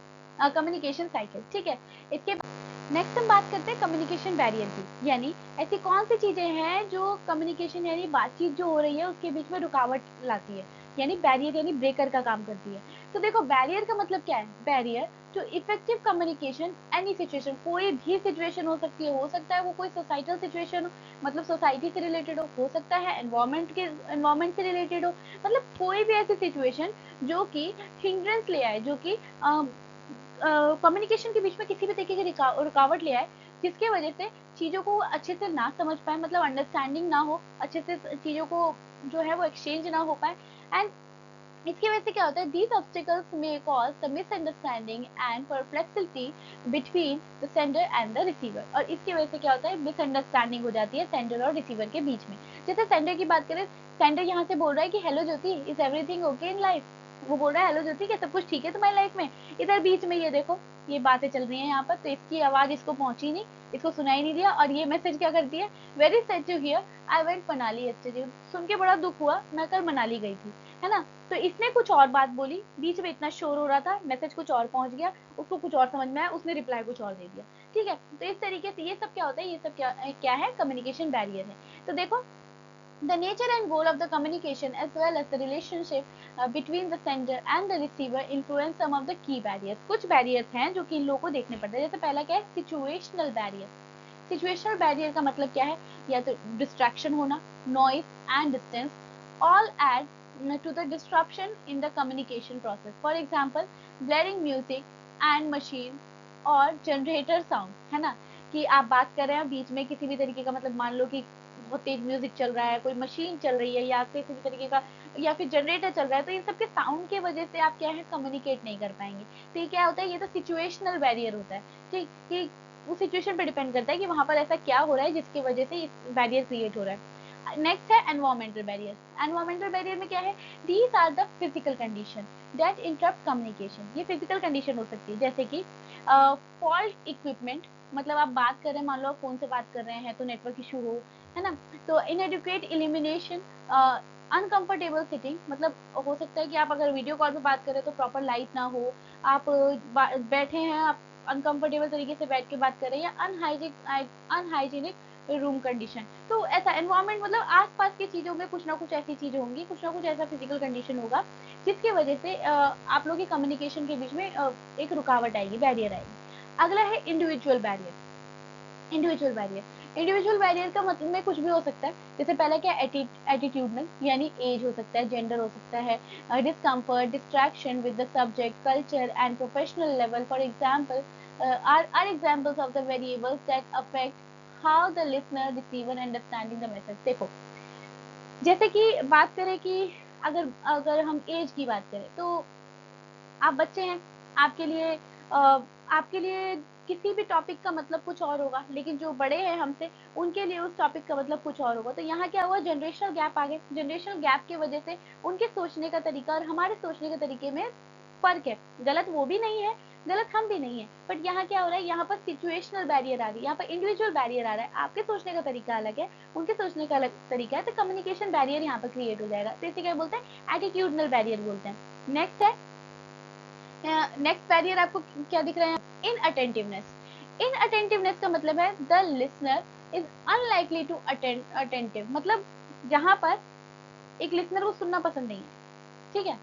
communication cycle. ठीक है, इसके नेक्स्ट हम बात करते हैं कम्युनिकेशन बैरियर की, यानी ऐसी कौन सी चीजें हैं जो कम्युनिकेशन यानी बातचीत जो हो रही है उसके बीच में रुकावट लाती है, यानी बैरियर यानी ब्रेकर का काम करती है। तो देखो बैरियर का मतलब क्या है, barrier to effective communication any situation, कोई भी सिचुएशन हो सकती है। हो सकता है वो कोई सोसाइटल सिचुएशन हो, मतलब सोसाइटी से रिलेटेड हो सकता है एनवायरमेंट से रिलेटेड हो, मतलब कोई भी ऐसी सिचुएशन जो कि हिंड्रेंस ले आए, जो कि कम्युनिकेशन के बीच में किसी भी तरीके की रुकावट ले आए, जिसके वजह से चीज़ों को अच्छे से ना समझ पाए, मतलब अंडरस्टैंडिंग ना हो अच्छे से, चीज़ों को जो है वो एक्सचेंज ना हो पाए। एंड इसकी वजह से क्या होता है, these obstacles may cause the misunderstanding and perplexity between the sender and the receiver. और इसकी वजह से क्या होता है, मिसअंडरस्टैंडिंग हो जाती है सेंडर और रिसीवर के बीच में। जैसे सेंडर की बात करें, सेंडर यहाँ से बोल रहा है कि hello Jyoti, is everything okay in life. वो बोल रहा है हेलो ज्योति, क्या सब कुछ ठीक है तुम्हारी लाइफ में। इधर बीच में ये देखो, ये बातें चल रही हैं यहाँ पर, तो इसकी आवाज इसको पहुंची नहीं, इसको सुनाई नहीं दिया, और ये मैसेज क्या करती है, very sad to hear I went Manali yesterday. सुन के बड़ा दुख हुआ, मैं कल मनाली गई थी, है ना। तो इसने कुछ और बात बोली, बीच में इतना शोर हो रहा था, मैसेज कुछ और पहुंच गया, उसको कुछ और समझ में आया, उसने रिप्लाई कुछ और दे दिया। ठीक है, तो इस तरीके से ये सब क्या होता है, ये सब क्या है, कम्युनिकेशन बैरियर है। तो देखो, the nature and goal of the communication as well as the relationship between the sender and the receiver influence some of the key barriers। कुछ barriers हैं जो कि इन लोगों को देखने पड़ते हैं। जैसे पहला क्या है, situational barrier। situational barrier का मतलब क्या है, या तो distraction होना, noise and distance, all add to the disruption in the communication process। for example, blaring music and machine और generator sound, है ना, कि आप बात कर रहे हैं बीच में किसी भी तरीके का, मतलब मान लो कि बहुत तेज म्यूजिक चल रहा है, कोई मशीन चल रही है, या किसी भी तरीके का, या फिर जनरेटर चल रहा है, तो इन सब के साउंड की वजह से आप क्या है, कम्युनिकेट नहीं कर पाएंगे। तो ये क्या होता है, ये तो सिचुएशनल बैरियर होता है। ठीक, कि उस सिचुएशन पर डिपेंड करता है कि वहां पर ऐसा क्या हो रहा है जिसकी वजह से बैरियर क्रिएट हो रहा है। नेक्स्ट है एनवायरमेंटल बैरियर। एनवायरमेंटल बैरियर में क्या है, these are the physical condition that interrupt communication. ये फिजिकल कंडीशन हो सकती है, जैसे कि फॉल्ट इक्विपमेंट, मतलब आप बात कर रहे हैं, मान लो आप फोन से बात कर रहे हैं तो नेटवर्क इशू हो, है ना। तो इनएडुकेट इल्यूमिनेशन, अनकंफर्टेबल सिटिंग, मतलब हो सकता है कि आप अगर वीडियो कॉल पे बात करें तो प्रॉपर लाइट ना हो, आप बैठे हैं, आप अनकंफर्टेबल तरीके से बैठ के बात कर रहे हैं, या अनहाइजीनिक रूम कंडीशन। तो ऐसा एनवायरनमेंट मतलब आसपास की चीज़ों में कुछ ना कुछ ऐसी चीज़ें होंगी, कुछ ना कुछ ऐसा फिजिकल कंडीशन होगा जिसकी वजह से आप लोगों की कम्युनिकेशन के बीच में एक रुकावट आएगी, बैरियर आएगी। अगला है individual barrier. Individual barrier, individual barrier का मतलब में कुछ भी हो सकता है। जैसे पहला क्या, एटीट्यूडनल, यानी एज हो सकता है, जेंडर हो सकता है, discomfort, distraction with the subject, culture and professional level. For example are examples of the variables that affect how the listener receiver understanding the message. देखो, जैसे कि बात करें कि अगर अगर हम एज की बात करें तो आप बच्चे हैं, आपके लिए आपके लिए किसी भी टॉपिक का मतलब कुछ और होगा, लेकिन जो बड़े हैं हमसे उनके लिए उस टॉपिक का मतलब कुछ और होगा। तो यहाँ क्या हुआ, जनरेशनल गैप आ गए। जनरेशनल गैप की वजह से उनके सोचने का तरीका और हमारे सोचने के तरीके में फर्क है। गलत वो भी नहीं है, गलत हम भी नहीं है, बट यहाँ क्या हो रहा है, यहाँ पर सिचुएशनल बैरियर आ रही है, यहाँ पर इंडिविजुअल बैरियर आ रहा है। आपके सोचने का तरीका अलग है, उनके सोचने का अलग तरीका है, तो कम्युनिकेशन बैरियर यहाँ पर क्रिएट हो जाएगा। तो इसे क्या बोलते हैं, एटीट्यूडनल बैरियर बोलते हैं। नेक्स्ट है, नेक्स्ट बैरियर आपको क्या दिख रहा है, इन अटेंटिवनेस। इन अटेंटिवनेस का मतलब है the listener is unlikely to attentive, मतलब जहां पर एक लिसनर को सुनना पसंद नहीं है, ठीक है,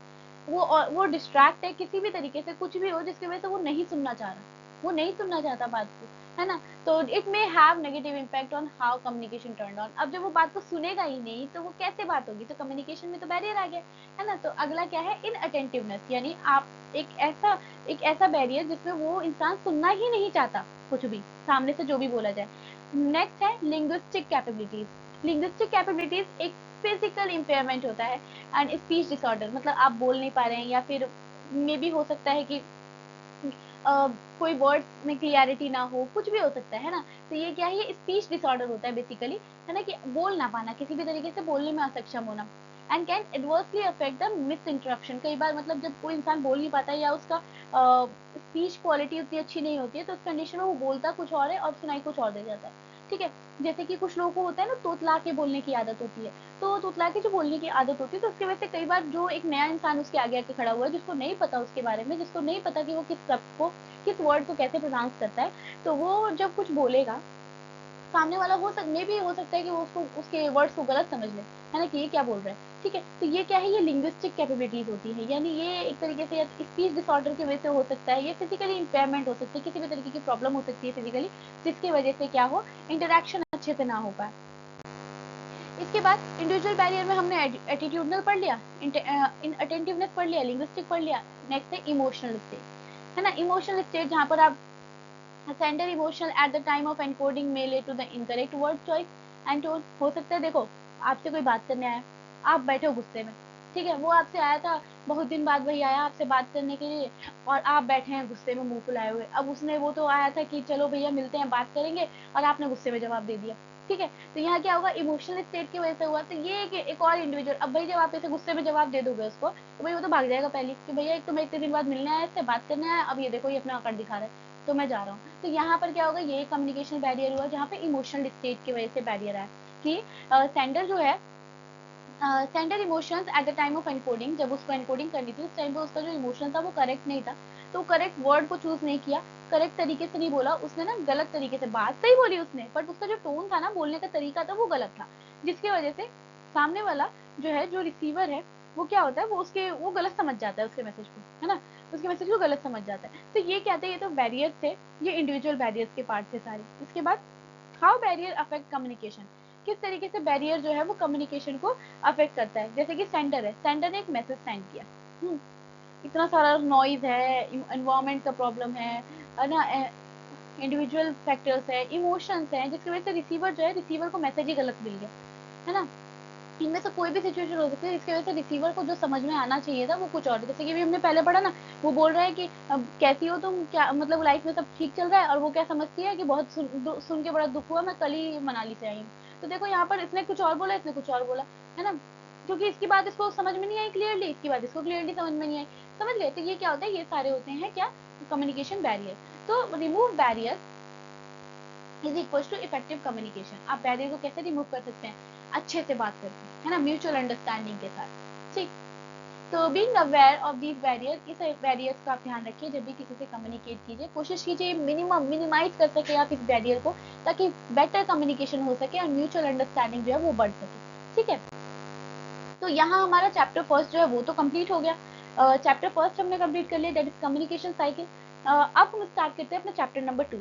वो डिस्ट्रैक्ट है किसी भी तरीके से, कुछ भी हो जिसकी वजह से वो नहीं सुनना चाह रहा, वो नहीं सुनना चाहता बात को, है ना। तो it may have negative impact on how communication turn on. अब जब वो बात को सुनेगा ही नहीं तो वो कैसे बात होगी, तो कम्युनिकेशन में तो बैरियर आ गया, है ना। तो अगला क्या है, इन अटेंटिवनेस, यानी आप एक ऐसा बैरियर जिसमें वो इंसान सुनना ही नहीं चाहता कुछ भी सामने से जो भी बोला जाए। नेक्स्ट है लिंग्विस्टिक कैपेबिलिटीज। लिंग्विस्टिक कैपेबिलिटीज एक फिजिकल इम्पेयरमेंट होता है एंड स्पीच डिसऑर्डर, मतलब आप बोल नहीं पा रहे हैं, या फिर मे भी हो सकता है कि कोई वर्ड में क्लियरिटी ना हो, कुछ भी हो सकता है ना। तो ये क्या है, ये स्पीच डिसऑर्डर होता है बेसिकली, है ना, कि बोल ना पाना, किसी भी तरीके से बोलने में असक्षम होना। And can adversely affect the miss interruption. कई बार मतलब जब कोई इंसान बोल नहीं पाता है या उसका स्पीच क्वालिटी उतनी अच्छी नहीं होती है, तो उस कंडीशन में वो बोलता कुछ और है और सुनाई कुछ और दे जाता है, ठीक है। जैसे कि कुछ लोगों को होता है ना, तोतला के बोलने की आदत होती है, तो तोतला के जो बोलने की आदत होती है, तो उसकी वजह से कई बार जो एक नया इंसान उसके आगे आके खड़ा हुआ है, जिसको नहीं पता उसके बारे में, जिसको नहीं पता कि वो किस शब्द को, किस वर्ड को कैसे प्रोनाउंस करता है, तो वो जब कुछ बोलेगा, सामने वाला मे भी हो सकता है कि वो उसको उसके वर्ड्स को गलत समझ ले, है ना, कि ये क्या बोल रहा है, ठीक है। तो ये क्या है, ये लिंग्विस्टिक कैपेबिलिटीज होती है, यानी ये एक तरीके से स्पीच डिसऑर्डर की वजह से हो सकता है, ये फिजिकली इम्पेयरमेंट हो सकती है, किसी भी तरीके की प्रॉब्लम हो सकती है फिजिकली, जिसकी वजह से क्या हो, इंटरेक्शन अच्छे से ना हो पाए। इसके बाद इंडिविजुअल बैरियर में हमने एटीट्यूडनल पढ़ लिया, इन अटेंटिवनेस पढ़ लिया, लिंग्विस्टिक पढ़ लिया। नेक्स्ट है इमोशनल स्टेट, है ना। इमोशनल स्टेट जहाँ पर आप sender emotional at the time of encoding may lead to the incorrect word choice and tone. हो सकता है, देखो, आपसे कोई बात करने आया, आप बैठे हो गुस्से में, ठीक है, वो आपसे आया था, बहुत दिन बाद वही आया आपसे बात करने के लिए, और आप बैठे हैं गुस्से में मुंह फुलाए हुए। अब उसने, वो तो आया था कि चलो भैया मिलते हैं, बात करेंगे, और आपने गुस्से में जवाब दे दिया, ठीक है। तो यहाँ क्या होगा, इमोशनल स्टेट की वजह से हुआ। तो ये एक और इंडिविजुअल, अब भाई जब आप ऐसे गुस्से में जवाब दे दोगे उसको, तो भाई वो तो भाग जाएगा पहले कि भैया एक तो मैं इतने दिन बाद मिलने आया, इससे बात करने आया, अब ये देखो ये अपना आकड़ दिखा रहा है, तो मैं जा रहा हूँ। तो यहाँ पर क्या होगा, ये कम्युनिकेशन बैरियर हुआ, जहाँ पे इमोशनल स्टेट की वजह से बैरियर आया कि सेंडर जो है, sender emotions at the time of encoding, जब उसको एनकोडिंग करनी थी उस टाइम पे उसका जो इमोशन था वो करेक्ट नहीं था, तो करेक्ट वर्ड को चूज नहीं किया, करेक्ट तरीके से नहीं बोला उसने ना, गलत तरीके से बात सही बोली उसने, बट उसका जो टोन था ना, बोलने का तरीका था, वो गलत था, जिसकी वजह से सामने वाला जो है, जो रिसीवर है, वो क्या होता है, वो गलत समझ जाता है उसके मैसेज को, है ना, उसके मैसेज को गलत समझ जाता है। तो ये क्या थे, ये तो बैरियर थे, ये इंडिविजुअल बैरियर्स के पार्ट थे सारे। इसके बाद हाउ बैरियर अफेक्ट कम्युनिकेशन, किस तरीके से बैरियर जो है वो कम्युनिकेशन को अफेक्ट करता है। जैसे कि सेंडर है, सेंडर ने एक मैसेज सेंड किया, इतना सारा नॉइज है, एनवायरनमेंट का प्रॉब्लम है ना, इंडिविजुअल फैक्टर्स है, इमोशंस हैं, जिसकी वजह से रिसीवर जो है, रिसीवर को मैसेज ही गलत मिल गया, है ना। इनमें से कोई भी सिचुएशन हो सकती है जिसकी वजह से रिसीवर को जो समझ में आना चाहिए था वो कुछ और, जैसे कि भी हमने पहले पढ़ा ना, वो बोल रहा है कि कैसी हो तुम, क्या मतलब लाइफ में सब ठीक चल रहा है, और वो क्या समझती है कि बहुत सुन के बड़ा दुख हुआ, मैं कल ही मनाली से आई हूँ। तो देखो यहाँ पर इसने कुछ और बोला, इसने कुछ और बोला, है ना, क्योंकि इसकी बात इसको समझ में नहीं आई क्लियरली, इसकी बात इसको क्लियरली समझ में नहीं आई, समझ गए। तो ये क्या होता है, ये सारे होते हैं क्या, कम्युनिकेशन बैरियर। तो remove barrier is equal to effective communication. आप बैरियर को कैसे रिमूव कर सकते हैं, अच्छे से बात करके, है ना, म्यूचुअल अंडरस्टैंडिंग के साथ, ठीक। तो being aware of these barrier, इस बैरियर्स का आप ध्यान रखिए, जब भी किसी से कम्युनिकेट कीजिए, कोशिश कीजिए मिनिमाइज कर सके आप इस बैरियर को, ताकि बेटर कम्युनिकेशन हो सके और म्यूचुअल अंडरस्टैंडिंग जो है वो बढ़ सके। ठीक है, तो यहाँ हमारा चैप्टर फर्स्ट जो है वो तो कंप्लीट हो गया। चैप्टर फर्स्ट हमने कंप्लीट कर लिया, दैट इज कम्युनिकेशन साइकिल। अब हम स्टार्ट करते हैं अपना चैप्टर नंबर 2।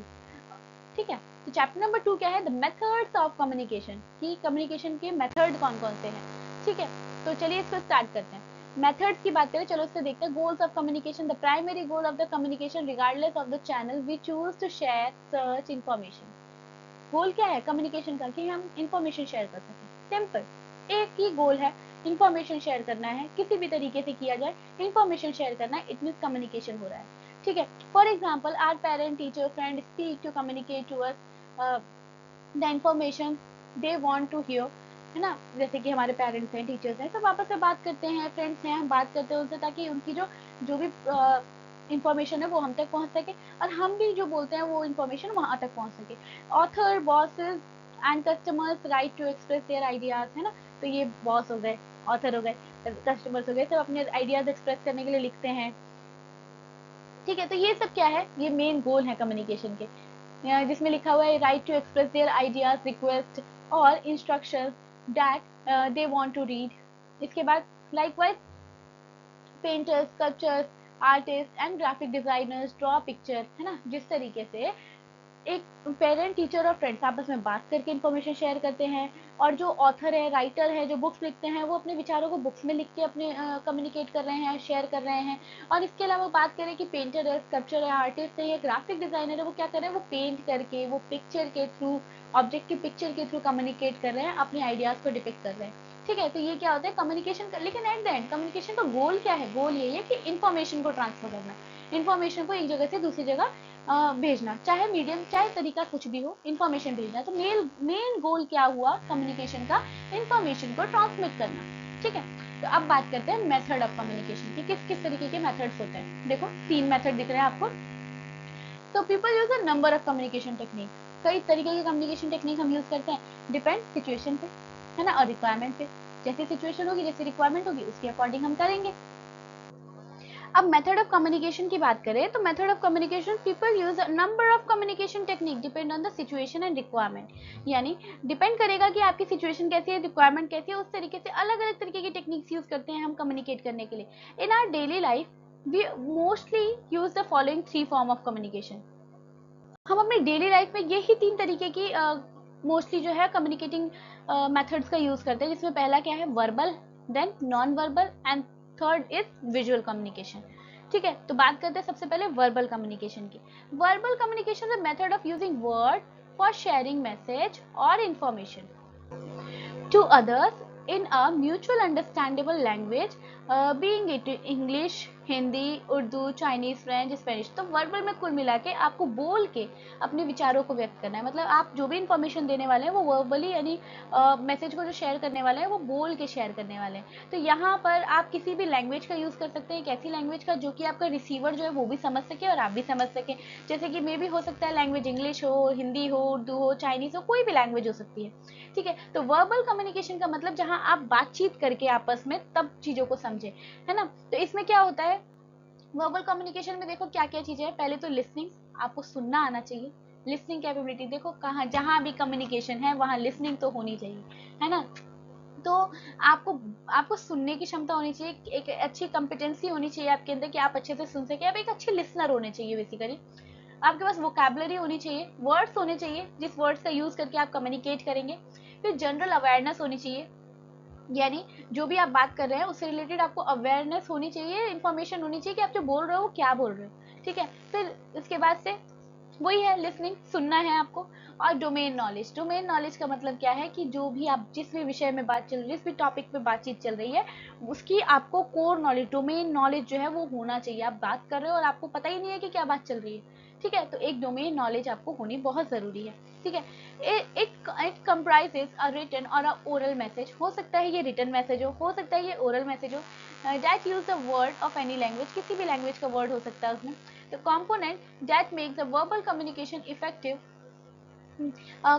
ठीक है, तो चैप्टर नंबर 2 क्या है, द मेथड्स ऑफ कम्युनिकेशन, कि कम्युनिकेशन के मेथड कौन कौन से हैं। ठीक है, तो चलिए इसको स्टार्ट करते हैं। मेथड्स की बात करें, चलो इससे देखते हैं। Goals of communication, the primary goal of the communication regardless of the channel we choose to share such information. Goal क्या है कम्युनिकेशन का, कि हम इंफॉर्मेशन शेयर कर सकें। सिंपल, एक ही गोल है, इंफॉर्मेशन शेयर करना है, किसी भी तरीके से किया जाए, इंफॉर्मेशन शेयर करना है, इट मीन्स कम्युनिकेशन हो रहा है। ठीक है, for example our parent teacher friend speak to communicate to us the information they want to hear, है ना। जैसे कि हमारे पेरेंट्स हैं, टीचर्स हैं, सब आपस में बात करते हैं, फ्रेंड्स हैं, हम बात करते हैं उनसे, ताकि उनकी जो भी इंफॉर्मेशन है वो हम तक पहुंच सके, और हम भी जो बोलते हैं वो इंफॉर्मेशन वहां तक पहुंच सके। Author, bosses and customers write to express their ideas, है ना। तो ये बॉस हो गए, ऑथर हो गए, कस्टमर्स हो गए, सब अपने आइडियाज एक्सप्रेस करने के लिए लिखते हैं। ठीक है, तो ये सब क्या है, ये मेन गोल है कम्युनिकेशन के, जिसमें लिखा हुआ है right to express their ideas, request और instruction that they want to read. इसके बाद likewise painters, sculptors, artist and graphic designers draw picture, है ना। जिस तरीके से एक पेरेंट, टीचर और फ्रेंड्स आपस में बात करके इन्फॉर्मेशन शेयर करते हैं, और जो ऑथर है, राइटर है, जो बुक्स लिखते हैं, वो अपने विचारों को बुक्स में लिख के अपने कम्युनिकेट कर रहे हैं, शेयर कर रहे हैं। और इसके अलावा बात करें कि पेंटर है, स्कल्पचर है, आर्टिस्ट है या ग्राफिक डिजाइनर है, वो क्या कर रहे हैं, वो पेंट करके, वो पिक्चर के थ्रू, ऑब्जेक्ट की पिक्चर के थ्रू कम्युनिकेट कर रहे हैं, अपने आइडियाज को डिपिक्ट कर रहे हैं। ठीक है, तो ये क्या होता है कम्युनिकेशन का। लेकिन एट द एंड कम्युनिकेशन का गोल क्या है, गोल ये है कि इन्फॉर्मेशन को ट्रांसफर करना, इन्फॉर्मेशन को एक जगह से दूसरी जगह भेजना, चाहे मीडियम, चाहे तरीका कुछ भी हो, इन्फॉर्मेशन भेजना। तो मेन गोल क्या हुआ कम्युनिकेशन का, इन्फॉर्मेशन को ट्रांसमिट करना। ठीक है, तो अब बात करते हैं मेथड ऑफ कम्युनिकेशन की, किस किस तरीके के मेथड्स होते हैं। देखो 3 मेथड दिख रहे हैं आपको। तो people use a number of communication technique, कई तरीके के कम्युनिकेशन टेक्निक हम यूज करते हैं, डिपेंड सिचुएशन पे, है ना, और रिक्वायरमेंट पे। जैसी सिचुएशन होगी, जैसी रिक्वायरमेंट होगी, उसके अकॉर्डिंग हम करेंगे। अब मेथड ऑफ कम्युनिकेशन की बात करें, तो method of communication people use number of communication technique depend on the situation and requirement, यानी डिपेंड करेगा कि आपकी सिचुएशन कैसी है, रिक्वायरमेंट कैसी है, उस तरीके से अलग अलग तरीके की टेक्निक्स यूज करते हैं हम कम्युनिकेट करने के लिए। In our daily life we mostly use the following 3 form of communication. हम अपनी डेली लाइफ में यही 3 तरीके की मोस्टली जो है कम्युनिकेटिंग मेथड्स का यूज करते हैं, जिसमें पहला क्या है, verbal, then non verbal, and third is visual communication. ठीक है, तो बात करते हैं सबसे पहले वर्बल कम्युनिकेशन की। Verbal communication is method of using word for sharing message और information to others in a mutual understandable language, being it English, Hindi, Urdu, Chinese, French, Spanish. तो वर्बल में कुल मिला के आपको बोल के अपने विचारों को व्यक्त करना है, मतलब आप जो भी इंफॉर्मेशन देने वाले हैं वो वर्बली, यानी मैसेज को जो शेयर करने वाले हैं वो बोल के शेयर करने वाले हैं। तो यहाँ पर आप किसी भी लैंग्वेज का यूज़ कर सकते हैं, एक ऐसी लैंग्वेज का जो कि आपका रिसीवर जो है वो भी समझ सके और आप भी समझ सके। जैसे कि मे भी हो सकता है लैंग्वेज इंग्लिश हो, हिंदी हो, उर्दू हो, चाइनीज हो, कोई भी लैंग्वेज हो सकती है। ठीक है, तो वर्बल कम्युनिकेशन का मतलब जहां आप बातचीत करके आपस में तब चीजों को समझे, है ना। तो इसमें क्या होता है, वर्बल कम्युनिकेशन में देखो क्या क्या चीजें हैं। पहले तो लिसनिंग, आपको सुनना आना चाहिए, लिसनिंग कैपेबिलिटी। देखो कहाँ जहां भी कम्युनिकेशन है वहां लिसनिंग तो होनी चाहिए, है ना। तो आपको आपको सुनने की क्षमता होनी चाहिए, एक अच्छी कॉम्पिटेंसी होनी चाहिए आपके अंदर कि आप अच्छे से सुन सके। आप एक अच्छे लिसनर होने चाहिए बेसिकली। आपके पास वोकैबुलरी होनी चाहिए, वर्ड्स होने चाहिए जिस वर्ड्स का यूज करके आप कम्युनिकेट करेंगे। फिर जनरल अवेयरनेस होनी चाहिए, यानी जो भी आप बात कर रहे हैं उससे रिलेटेड आपको अवेयरनेस होनी चाहिए, इन्फॉर्मेशन होनी चाहिए कि आप जो बोल रहे हो वो क्या बोल रहे हो। ठीक है, फिर इसके बाद से वही है लिसनिंग, सुनना है आपको। और डोमेन नॉलेज, डोमेन नॉलेज का मतलब क्या है कि जो भी आप जिस भी विषय में बात चल रही है, जिस भी टॉपिक पे बातचीत चल रही है, उसकी आपको कोर नॉलेज, डोमेन नॉलेज जो है वो होना चाहिए। आप बात कर रहे हो और आपको पता ही नहीं है कि क्या बात चल रही है। ठीक है, तो एक डोमेन नॉलेज आपको होनी बहुत ज़रूरी है। ठीक है, इट कंप्राइजेज अ रिटन और अ ओरल मैसेज। हो सकता है ये रिटन मैसेज हो सकता है ये ओरल मैसेज हो, that use the word of any language, किसी भी लैंग्वेज का वर्ड हो सकता है उसमें। The component that makes the verbal communication effective,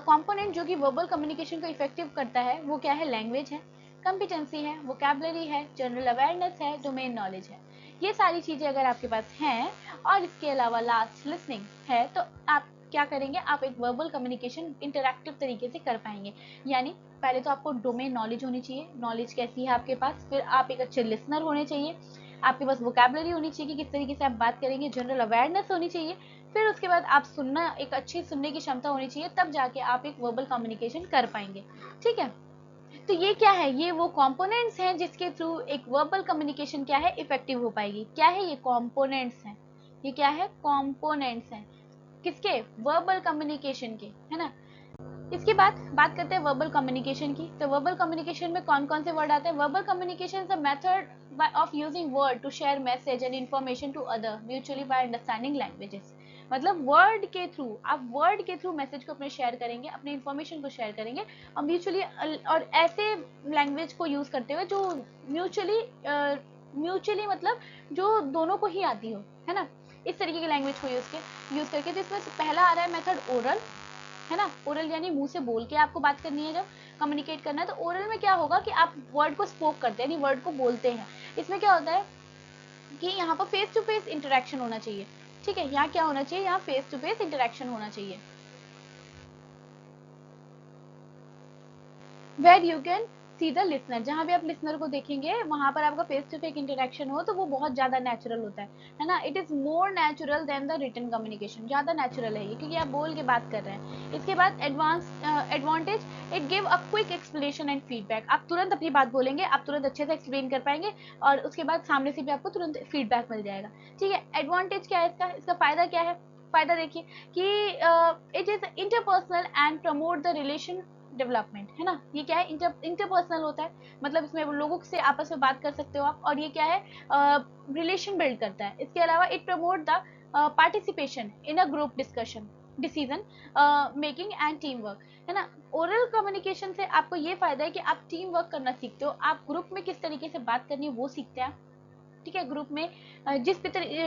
component जो कि वर्बल कम्युनिकेशन को इफेक्टिव करता है वो क्या है, लैंग्वेज है, कॉम्पिटेंसी है, वोकैबुलरी है, जनरल अवेयरनेस है, डोमेन नॉलेज है। ये सारी चीज़ें अगर आपके पास हैं और इसके अलावा लास्ट लिसनिंग है, तो आप क्या करेंगे, आप एक वर्बल कम्युनिकेशन इंटरैक्टिव तरीके से कर पाएंगे। यानी पहले तो आपको डोमेन नॉलेज होनी चाहिए, नॉलेज कैसी है आपके पास, फिर आप एक अच्छे लिसनर होने चाहिए, आपके पास वोकैबुलरी होनी चाहिए कि किस तरीके से आप बात करेंगे, जनरल अवेयरनेस होनी चाहिए, फिर उसके बाद आप सुनना, एक अच्छी सुनने की क्षमता होनी चाहिए, तब जाके आप एक वर्बल कम्युनिकेशन कर पाएंगे। ठीक है, तो ये क्या है, ये वो कंपोनेंट्स हैं जिसके थ्रू एक वर्बल कम्युनिकेशन क्या है, इफेक्टिव हो पाएगी। क्या है ये, कंपोनेंट्स हैं, ये क्या है, कंपोनेंट्स हैं किसके, वर्बल कम्युनिकेशन के, है ना। इसके बाद बात करते हैं वर्बल कम्युनिकेशन की। तो वर्बल कम्युनिकेशन में कौन कौन से वर्ड आते हैं। Verbal communication is a method of using word to share message and information to other mutually by understanding languages. मतलब वर्ड के थ्रू, आप वर्ड के थ्रू मैसेज को अपने शेयर करेंगे, अपनी इन्फॉर्मेशन को शेयर करेंगे, और म्यूचुअली, और ऐसे लैंग्वेज को यूज करते हुए जो म्यूचुअली मतलब जो दोनों को ही आती हो, है ना, इस तरीके की लैंग्वेज को यूज करके। तो इसमें पहला आ रहा है मेथड ओरल, है ना। ओरल यानी मुंह से बोल के आपको बात करनी है, जब कम्युनिकेट करना है। तो ओरल में क्या होगा कि आप वर्ड को स्पोक करते हैं, यानी वर्ड को बोलते हैं। इसमें क्या होता है कि यहाँ पर फेस टू फेस इंटरेक्शन होना चाहिए। ठीक है, यहाँ क्या होना चाहिए, यहाँ फेस टू फेस इंटरेक्शन होना चाहिए, where you can see the listener. जहाँ भी आप लिसनर को देखेंगे वहां पर आपका फेस टू फेस इंटरेक्शन हो, तो वो बहुत ज्यादा नेचुरल होता है ना। It is more natural than the written communication, ज्यादा नेचुरल है ये, क्योंकि आप बोल के बात कर रहे हैं। इसके बाद advantage, it give a quick explanation and feedback. आप तुरंत अपनी बात बोलेंगे, आप तुरंत अच्छे से एक्सप्लेन कर पाएंगे, और उसके बाद सामने से भी आपको तुरंत फीडबैक मिल जाएगा। ठीक है, एडवांटेज क्या है इसका, इसका फायदा क्या है। फायदा देखिए कि it is interpersonal and promote the relation development, है ना। ये क्या है, इंटरपर्सनल होता है, मतलब इसमें लोगों से आपस में बात कर सकते हो आप, और ये क्या है, रिलेशन बिल्ड करता है। इसके अलावा it promote the participation in a group discussion, decision making and team work, है ना। ओरल कम्युनिकेशन से आपको ये फायदा है कि आप टीम वर्क करना सीखते हो, आप ग्रुप में किस तरीके से बात करनी है वो सीखते हैं। ठीक है, ग्रुप में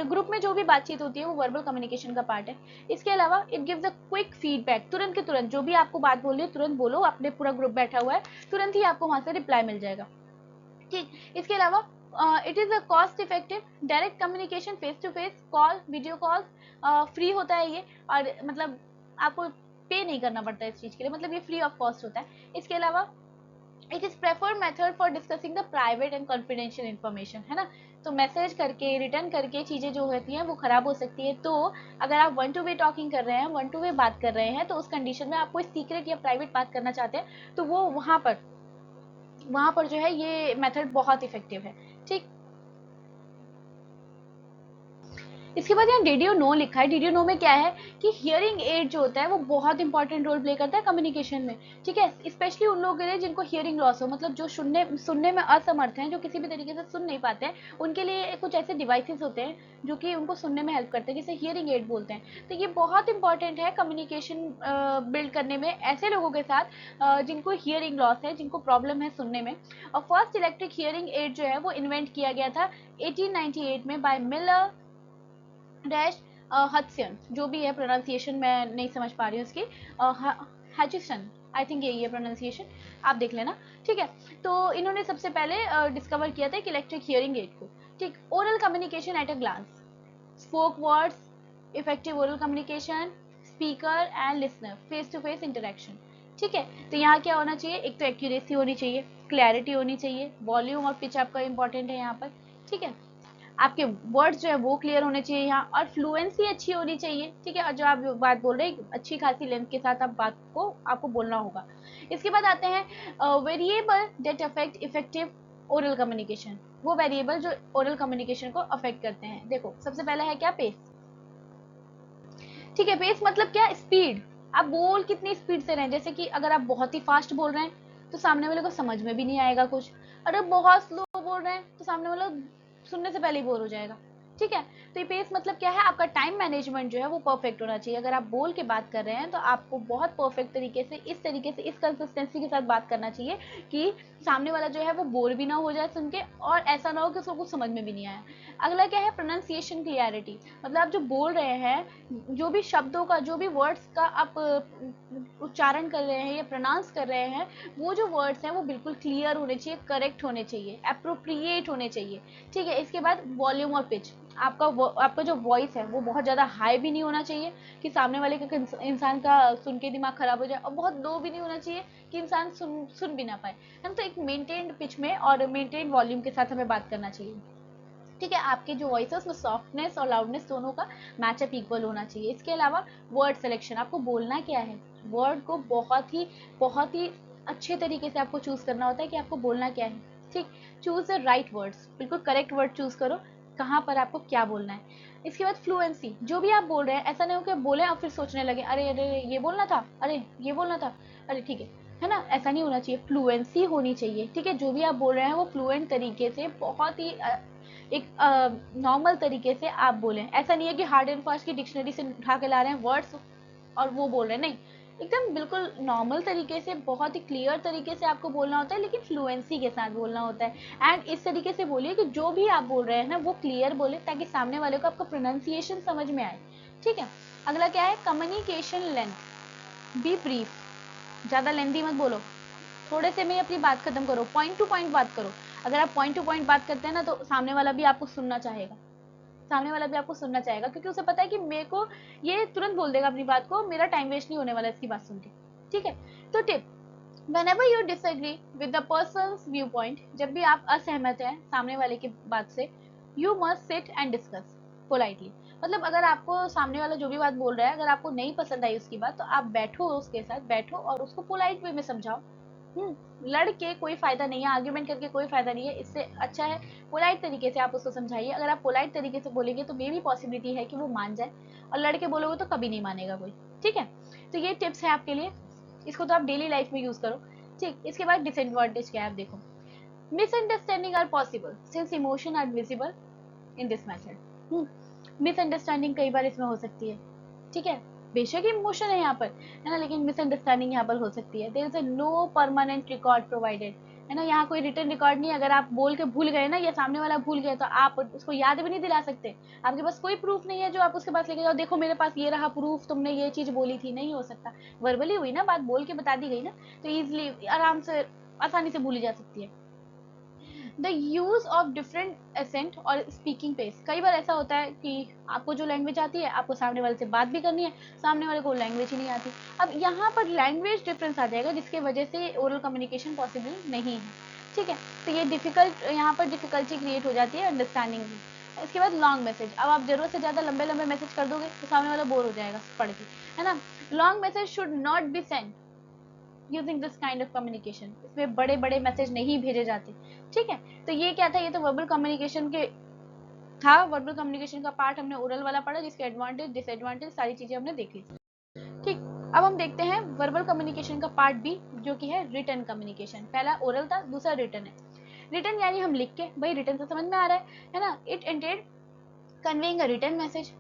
ग्रुप में जो भी बातचीत होती है वो वर्बल कम्युनिकेशन का पार्ट है। इसके अलावा it gives a quick feedback, तुरंत के तुरंत जो भी आपको बात बोल रही है तुरंत बोलो, अपने पूरा ग्रुप बैठा हुआ है, तुरंत ही आपको वहां से रिप्लाई मिल जाएगा। ठीक, इसके अलावा it is a cost effective direct communication, face to face call, video call free होता है ये, और मतलब आपको पे नहीं करना पड़ता है इस चीज के लिए, मतलब ये फ्री ऑफ कॉस्ट होता है। इसके अलावा it is preferred method for discussing the private and confidential information, है ना। तो मैसेज करके, रिटर्न करके चीजें जो होती हैं वो खराब हो सकती है। तो अगर आप वन टू वे टॉकिंग कर रहे हैं, वन टू वे बात कर रहे हैं, तो उस कंडीशन में आप कोई सीक्रेट या प्राइवेट बात करना चाहते हैं, तो वो वहां पर जो है ये मेथड बहुत इफेक्टिव है। ठीक, इसके बाद यहाँ डीडीओ नो लिखा है। डीडीओ नो में क्या है कि हियरिंग एड जो होता है वो बहुत इंपॉर्टेंट रोल प्ले करता है कम्युनिकेशन में। ठीक है, स्पेशली उन लोगों के लिए जिनको हियरिंग लॉस हो, मतलब जो सुनने में असमर्थ हैं, जो किसी भी तरीके से सुन नहीं पाते हैं, उनके लिए कुछ ऐसे डिवाइसेस होते हैं जो कि उनको सुनने में हेल्प करते हैं, जिसे हियरिंग एड बोलते हैं। तो ये बहुत इंपॉर्टेंट है कम्युनिकेशन बिल्ड करने में ऐसे लोगों के साथ जिनको हियरिंग लॉस है, जिनको प्रॉब्लम है सुनने में। और फर्स्ट इलेक्ट्रिक हियरिंग एड जो है वो इन्वेंट किया गया था 1898 में बाय मिलर डैश हडसन, जो भी है प्रोनाउंसिएशन मैं नहीं समझ पा रही हूँ उसकी, हचिसन, आई थिंक यही है प्रोनाउंसिएशन, आप देख लेना। ठीक है, तो इन्होंने सबसे पहले डिस्कवर किया था कि इलेक्ट्रिक हियरिंग एड को। ठीक, oral communication at a glance, spoke words, effective oral communication, speaker and listener, face to face interaction. ठीक है, तो यहाँ क्या होना चाहिए, एक तो एक्यूरेसी होनी चाहिए, क्लैरिटी होनी चाहिए, वॉल्यूम और पिच आपका इंपॉर्टेंट है यहाँ पर। ठीक है, आपके वर्ड्स जो है वो क्लियर होने चाहिए यहाँ, और फ्लुएंसी अच्छी होनी चाहिए। ठीक है, और जो आप बात बोल रहे हैं अच्छी खासी लेंथ के साथ आप बात को आपको बोलना होगा। इसके बाद आते हैं variable that affect effective oral communication, वो वेरिएबल जो ओरल कम्युनिकेशन को अफेक्ट करते हैं। देखो, सबसे पहला है क्या, पेस। ठीक है, पेस मतलब क्या, स्पीड। आप बोल कितनी स्पीड से रहे हैं, जैसे कि अगर आप बहुत ही फास्ट बोल रहे हैं तो सामने वाले को समझ में भी नहीं आएगा कुछ, अगर बहुत स्लो बोल रहे हैं तो सामने वाला सुनने से पहले ही बोर हो जाएगा। ठीक है, तो ये पेस मतलब क्या है, आपका टाइम मैनेजमेंट जो है वो परफेक्ट होना चाहिए। अगर आप बोल के बात कर रहे हैं तो आपको बहुत परफेक्ट तरीके से, इस कंसिस्टेंसी के साथ बात करना चाहिए कि सामने वाला जो है वो बोर भी ना हो जाए सुन के, और ऐसा ना हो कि उसको कुछ समझ में भी नहीं आया। अगला क्या है, प्रोनाउंसिएशन क्लियरिटी, मतलब आप जो बोल रहे हैं, जो भी शब्दों का, जो भी वर्ड्स का आप उच्चारण कर रहे हैं या प्रोनाउंस कर रहे हैं, वो जो वर्ड्स हैं वो बिल्कुल क्लियर होने चाहिए, करेक्ट होने चाहिए, अप्रोप्रिएट होने चाहिए। ठीक है, इसके बाद वॉल्यूम और पिच। आपका जो वॉइस है वो बहुत ज़्यादा हाई भी नहीं होना चाहिए कि सामने वाले का इंसान का सुन के दिमाग खराब हो जाए, और बहुत लो भी नहीं होना चाहिए कि इंसान सुन भी ना पाए, है ना। तो एक मेंटेन्ड पिच में और मेंटेन्ड वॉल्यूम के साथ हमें बात करना चाहिए। ठीक है, आपके जो वॉइस है उसमें सॉफ्टनेस और लाउडनेस दोनों का मैचअप इक्वल होना चाहिए। इसके अलावा वर्ड सिलेक्शन, आपको बोलना क्या है, वर्ड को बहुत ही अच्छे तरीके से आपको चूज करना होता है कि आपको बोलना क्या है। ठीक, चूज द राइट वर्ड्स, बिल्कुल करेक्ट वर्ड चूज करो कहाँ पर आपको क्या बोलना है। इसके बाद फ्लुएंसी, जो भी आप बोल रहे हैं ऐसा नहीं हो कि बोले और फिर सोचने लगे अरे अरे ये बोलना था, अरे ये बोलना था, अरे ठीक है ना, ऐसा नहीं होना चाहिए। फ्लुएंसी होनी चाहिए। ठीक है, जो भी आप बोल रहे हैं वो फ्लुएंट तरीके से, बहुत ही एक नॉर्मल तरीके से आप बोलें। ऐसा नहीं है कि हार्ड एंड फास्ट की डिक्शनरी से उठा के ला रहे हैं वर्ड्स और वो बोल रहे हैं, नहीं, एकदम बिल्कुल नॉर्मल तरीके से, बहुत ही क्लियर तरीके से आपको बोलना होता है, लेकिन फ्लुएंसी के साथ बोलना होता है। एंड इस तरीके से बोलिए कि जो भी आप बोल रहे हैं ना वो क्लियर बोले, ताकि सामने वाले को आपका प्रोनाउंसिएशन समझ में आए। ठीक है, अगला क्या है, कम्युनिकेशन लेंथ, बी ब्रीफ, ज़्यादा लेंथी मत बोलो, थोड़े से में अपनी बात खत्म करो, पॉइंट टू पॉइंट बात करो। अगर आप पॉइंट टू पॉइंट बात करते हैं ना तो सामने वाला भी आपको सुनना चाहेगा, क्योंकि उसे पता है कि मेरे को ये तुरंत बोल देगा अपनी बात को, मेरा टाइम वेस्ट नहीं होने वाला इसकी बात सुन के। ठीक है, तो tip, whenever you disagree with the person's viewpoint, जब भी आप असहमत हैं सामने वाले की बात से, you must sit and discuss politely। मतलब अगर आपको सामने वाला जो भी बात बोल रहा है, अगर आपको नहीं पसंद आई उसकी बात, तो आप बैठो, उसके साथ बैठो और उसको पोलाइट वे में समझाओ। लड़ के कोई फायदा नहीं है, आर्ग्यूमेंट करके कोई फायदा नहीं है, इससे अच्छा है पोलाइट तरीके से आप उसको समझाइए। अगर आप पोलाइट तरीके से बोलेंगे तो मे भी पॉसिबिलिटी है कि वो मान जाए, और लड़ के बोलोगे तो कभी नहीं मानेगा कोई। ठीक है, तो ये टिप्स है आपके लिए, इसको तो आप डेली लाइफ में यूज करो। ठीक, इसके बाद डिसएडवांटेज क्या है आप देखो। Misunderstanding are possible since emotion are visible in this method. Misunderstanding कई बार इसमें हो सकती है। ठीक है, बेशक इमोशन है यहाँ पर, है ना, लेकिन मिसअंडरस्टैंडिंग यहाँ पर हो सकती है। There is a no permanent record provided, है ना, यहाँ कोई रिटर्न रिकॉर्ड नहीं है। अगर आप बोल के भूल गए ना, या सामने वाला भूल गया, तो आप उसको याद भी नहीं दिला सकते। आपके पास कोई प्रूफ नहीं है जो आप उसके पास लेके जाओ, देखो मेरे पास ये रहा प्रूफ, तुमने ये चीज बोली थी, नहीं हो सकता। वर्बली हुई ना बात, बोल के बता दी गई ना, तो इजिली आराम से आसानी से भूली जा सकती है। The use of different accent और स्पीकिंग पेस, कई बार ऐसा होता है कि आपको जो लैंग्वेज आती है, आपको सामने वाले से बात भी करनी है, सामने वाले को लैंग्वेज ही नहीं आती। अब यहाँ पर लैंग्वेज डिफरेंस आ जाएगा, जिसके वजह से ओरल कम्युनिकेशन पॉसिबल नहीं है। ठीक है, तो ये डिफिकल्ट, यहाँ पर डिफिकल्टी क्रिएट हो जाती है अंडरस्टैंडिंग की। इसके बाद लॉन्ग मैसेज, अब आप जरूरत से ज़्यादा लंबे लंबे मैसेज कर दोगे तो सामने वाला बोर हो जाएगा पढ़ के, है ना। Long message should not be send using this kind of communication, इसमें बड़े बड़े मैसेज नहीं भेजे जाते। ठीक है, तो ये क्या था, ये तो वर्बल कम्युनिकेशन के था, वर्बल कम्युनिकेशन का पार्ट हमने ओरल वाला पढ़ा, जिसके एडवांटेज डिसएडवांटेज सारी चीजें हमने देख ली। ठीक, अब हम देखते हैं वर्बल कम्युनिकेशन का पार्ट बी, जो कि है रिटन कम्युनिकेशन। पहला ओरल था, दूसरा रिटन है। रिटन यानी हम लिख के, भाई रिटन से समझ में आ रहा है ना, it entailed conveying a written message,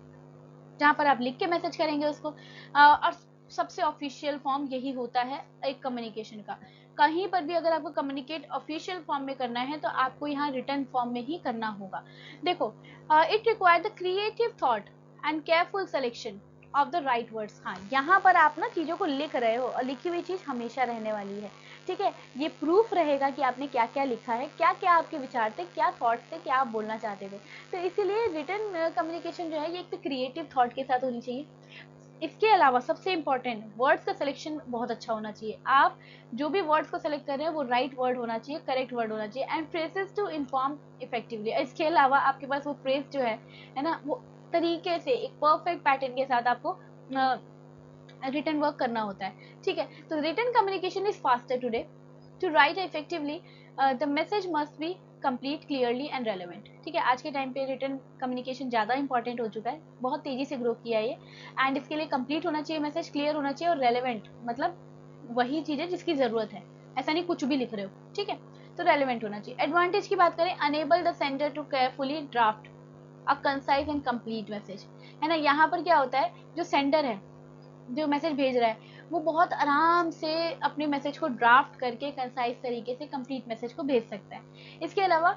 जहाँ पर आप लिख के मैसेज करेंगे उसको। और सबसे ऑफिशियल फॉर्म यही होता है एक कम्युनिकेशन का। कहीं पर भी अगर आपको कम्युनिकेट ऑफिशियल फॉर्म में करना है तो आपको यहाँ रिटन फॉर्म में ही करना होगा। देखो, it require the creative thought and careful selection of the right words. हाँ, यहाँ पर आप ना चीज़ों को लिख रहे हो, और लिखी हुई चीज़ हमेशा रहने वाली है। ठीक है, ये प्रूफ रहेगा कि आपने क्या क्या लिखा है, क्या क्या आपके विचार थे, क्या थॉट्स थे, क्या आप बोलना चाहते थे। तो इसीलिए रिटन कम्युनिकेशन जो है ये एक तो क्रिएटिव थॉट के साथ होनी चाहिए। इसके अलावा सबसे इंपॉर्टेंट, वर्ड्स का सिलेक्शन बहुत अच्छा होना चाहिए। आप जो भी वर्ड्स को सिलेक्ट कर रहे हैं वो राइट वर्ड होना चाहिए, करेक्ट वर्ड होना चाहिए, and phrases to inform effectively. इसके अलावा आपके पास वो फ्रेज जो है ना, वो तरीके से एक परफेक्ट पैटर्न के साथ आपको रिटन वर्क करना होता है। ठीक है, तो written communication is faster today. To write effectively the message must be complete clearly and relevant. ठीक है, आज के टाइम पे रिटन कम्युनिकेशन ज़्यादा इंपॉर्टेंट हो चुका है, बहुत तेज़ी से ग्रो किया है ये। एंड इसके लिए कंप्लीट होना चाहिए मैसेज, क्लियर होना चाहिए और रेलेवेंट, मतलब वही चीज़ है जिसकी ज़रूरत है, ऐसा नहीं कुछ भी लिख रहे हो। ठीक है, तो रेलेवेंट होना चाहिए। एडवांटेज की बात करें, enable the sender to carefully draft a concise and complete message, है ना। यहाँ पर क्या होता है, जो सेंडर है, जो मैसेज भेज रहा है, वो बहुत आराम से अपने मैसेज को ड्राफ्ट करके कंसाइज तरीके से कंप्लीट मैसेज को भेज सकता है। इसके अलावा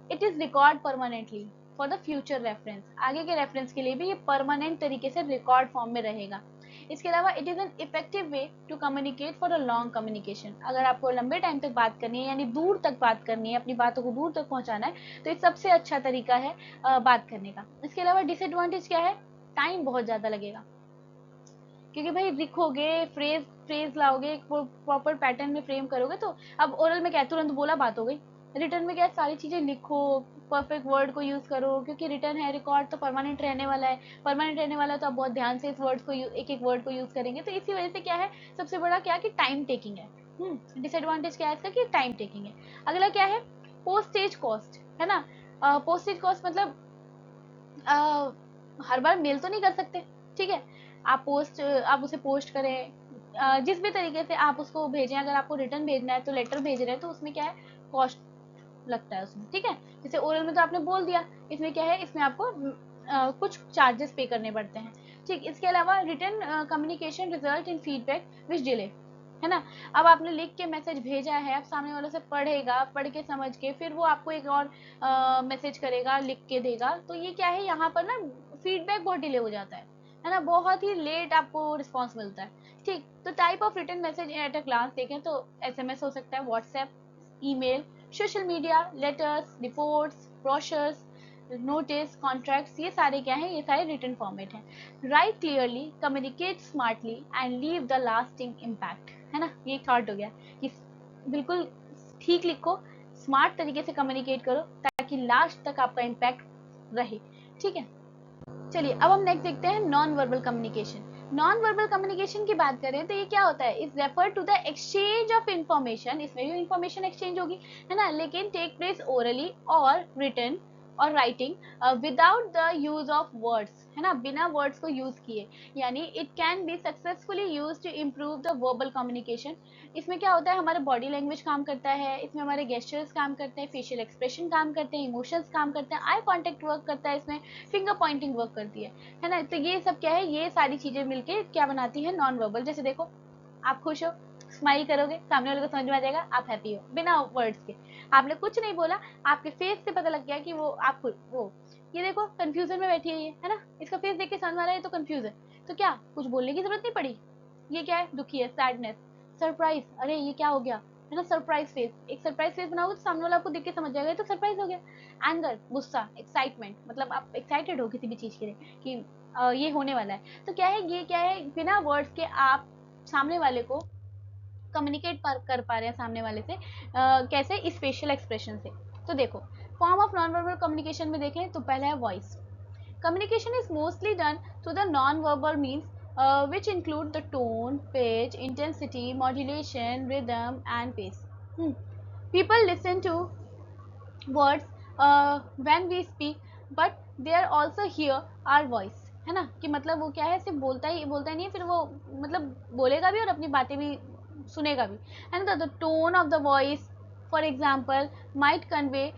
it is record permanently for the future reference, आगे के रेफरेंस के लिए भी ये परमानेंट तरीके से रिकॉर्ड फॉर्म में रहेगा। इसके अलावा it is an effective way to communicate for a long communication. अगर आपको लंबे टाइम तक बात करनी है, यानी दूर तक बात करनी है, अपनी बातों को दूर तक पहुंचाना है, तो ये सबसे अच्छा तरीका है बात करने का। इसके अलावा डिसएडवांटेज क्या है, टाइम बहुत ज़्यादा लगेगा, क्योंकि भाई लिखोगे, फ्रेज लाओगे, प्रॉपर पैटर्न में फ्रेम करोगे, तो अब ओरल में क्या है, तुरंत बोला बात हो गई। रिटर्न में क्या है, सारी चीज़ें लिखो, परफेक्ट वर्ड को यूज़ करो, क्योंकि रिटर्न है, रिकॉर्ड तो परमानेंट रहने वाला है। परमानेंट रहने वाला है तो आप बहुत ध्यान से इस वर्ड्स को एक एक वर्ड को यूज़ करेंगे, तो इसी वजह से क्या है, सबसे बड़ा क्या कि टाइम टेकिंग है। डिसएडवांटेज क्या है इसका कि टाइम टेकिंग है। अगला क्या है, पोस्टेज कॉस्ट, है ना। पोस्टेज कॉस्ट मतलब हर बार मेल तो नहीं कर सकते, ठीक है। आप उसे पोस्ट करें, जिस भी तरीके से आप उसको भेजें। अगर आपको रिटर्न भेजना है तो लेटर भेज रहे हैं, तो उसमें क्या है, कॉस्ट लगता है उसमें, ठीक है। जैसे ओरल में तो आपने बोल दिया, इसमें क्या है, इसमें आपको कुछ चार्जेस पे करने पड़ते हैं, ठीक। इसके अलावा return communication result in feedback which delay, है ना। अब आपने लिख के मैसेज भेजा है, अब सामने वाले से पढ़ेगा, पढ़ के समझ के फिर वो आपको एक और मैसेज करेगा, लिख के देगा, तो ये क्या है, यहाँ पर ना फीडबैक बहुत डिले हो जाता है ना, बहुत ही लेट आपको रिस्पॉन्स मिलता है, ठीक। तो type of written message at a glance देखें तो एसएमएस हो सकता है, WhatsApp, email, social media, letters, reports, brochures, notice, contracts, ये सारे क्या है, ये सारे रिटर्न फॉर्मेट हैं। Write clearly, communicate smartly and leave the lasting impact, है ना। ये थॉट हो गया कि बिल्कुल ठीक लिखो, स्मार्ट तरीके से कम्युनिकेट करो, ताकि लास्ट तक आपका इम्पैक्ट रहे, ठीक है। चलिए अब हम नेक्स्ट देखते हैं non verbal communication. Non verbal communication की बात करें तो ये क्या होता है, is refer to the exchange of information, इसमें भी इंफॉर्मेशन एक्सचेंज होगी, है ना, लेकिन टेक प्लेस ओरली और रिटन और writing without the use of words, है ना, बिना वर्ड्स को यूज किए, यानी it can be successfully use to improve the verbal communication. इसमें क्या होता है, हमारा बॉडी लैंग्वेज काम करता है, इसमें हमारे गेस्चर्स काम करते हैं, फेशियल एक्सप्रेशन काम करते हैं, इमोशंस काम करते हैं, आई कॉन्टेक्ट वर्क करता है, इसमें फिंगर पॉइंटिंग वर्क करती है ना। तो ये सब क्या है, ये सारी चीजें मिलके क्या बनाती है, नॉन वर्बल। जैसे देखो, आप खुश हो, स्माइल करोगे, सामने वाले को समझ में आ जाएगा आप हैप्पी हो, बिना वर्ड्स के। आपने कुछ नहीं बोला, आपके फेस से पता लग गया कि वो आप वो ये देखो कंफ्यूजन में बैठी है ये, है ना, इसका फेस देख के समझ आ रहा है तो कंफ्यूज है, तो क्या कुछ बोलने की जरूरत नहीं पड़ी। ये क्या है, दुखी है, सैडनेस, सरप्राइज, अरे ये क्या हो गया, है ना, सरप्राइज फेस। एक सरप्राइज फेस बनाओगे तो सामने वाला आपको देख के समझ जाएगा तो सरप्राइज हो गया। एंगर, गुस्सा, एक्साइटमेंट, मतलब आप एक्साइटेड हो किसी भी चीज के लिए कि ये होने वाला है, तो क्या है, ये क्या है, बिना वर्ड्स के आप सामने वाले को कम्युनिकेट कर पा रहे हैं सामने वाले से, कैसे, इस फेशियल एक्सप्रेशन से। तो देखो, form of non verbal communication में देखें तो पहला है voice. Communication is mostly done through the non verbal means which include the tone, pitch, intensity, modulation, rhythm, and pace. People listen to words when we speak, but they are also hear our voice, है ना, कि मतलब वो क्या है, सिर्फ बोलता ही नहीं है, फिर वो मतलब बोलेगा भी और अपनी बातें भी सुनेगा भी, है ना। The tone of the voice for example might convey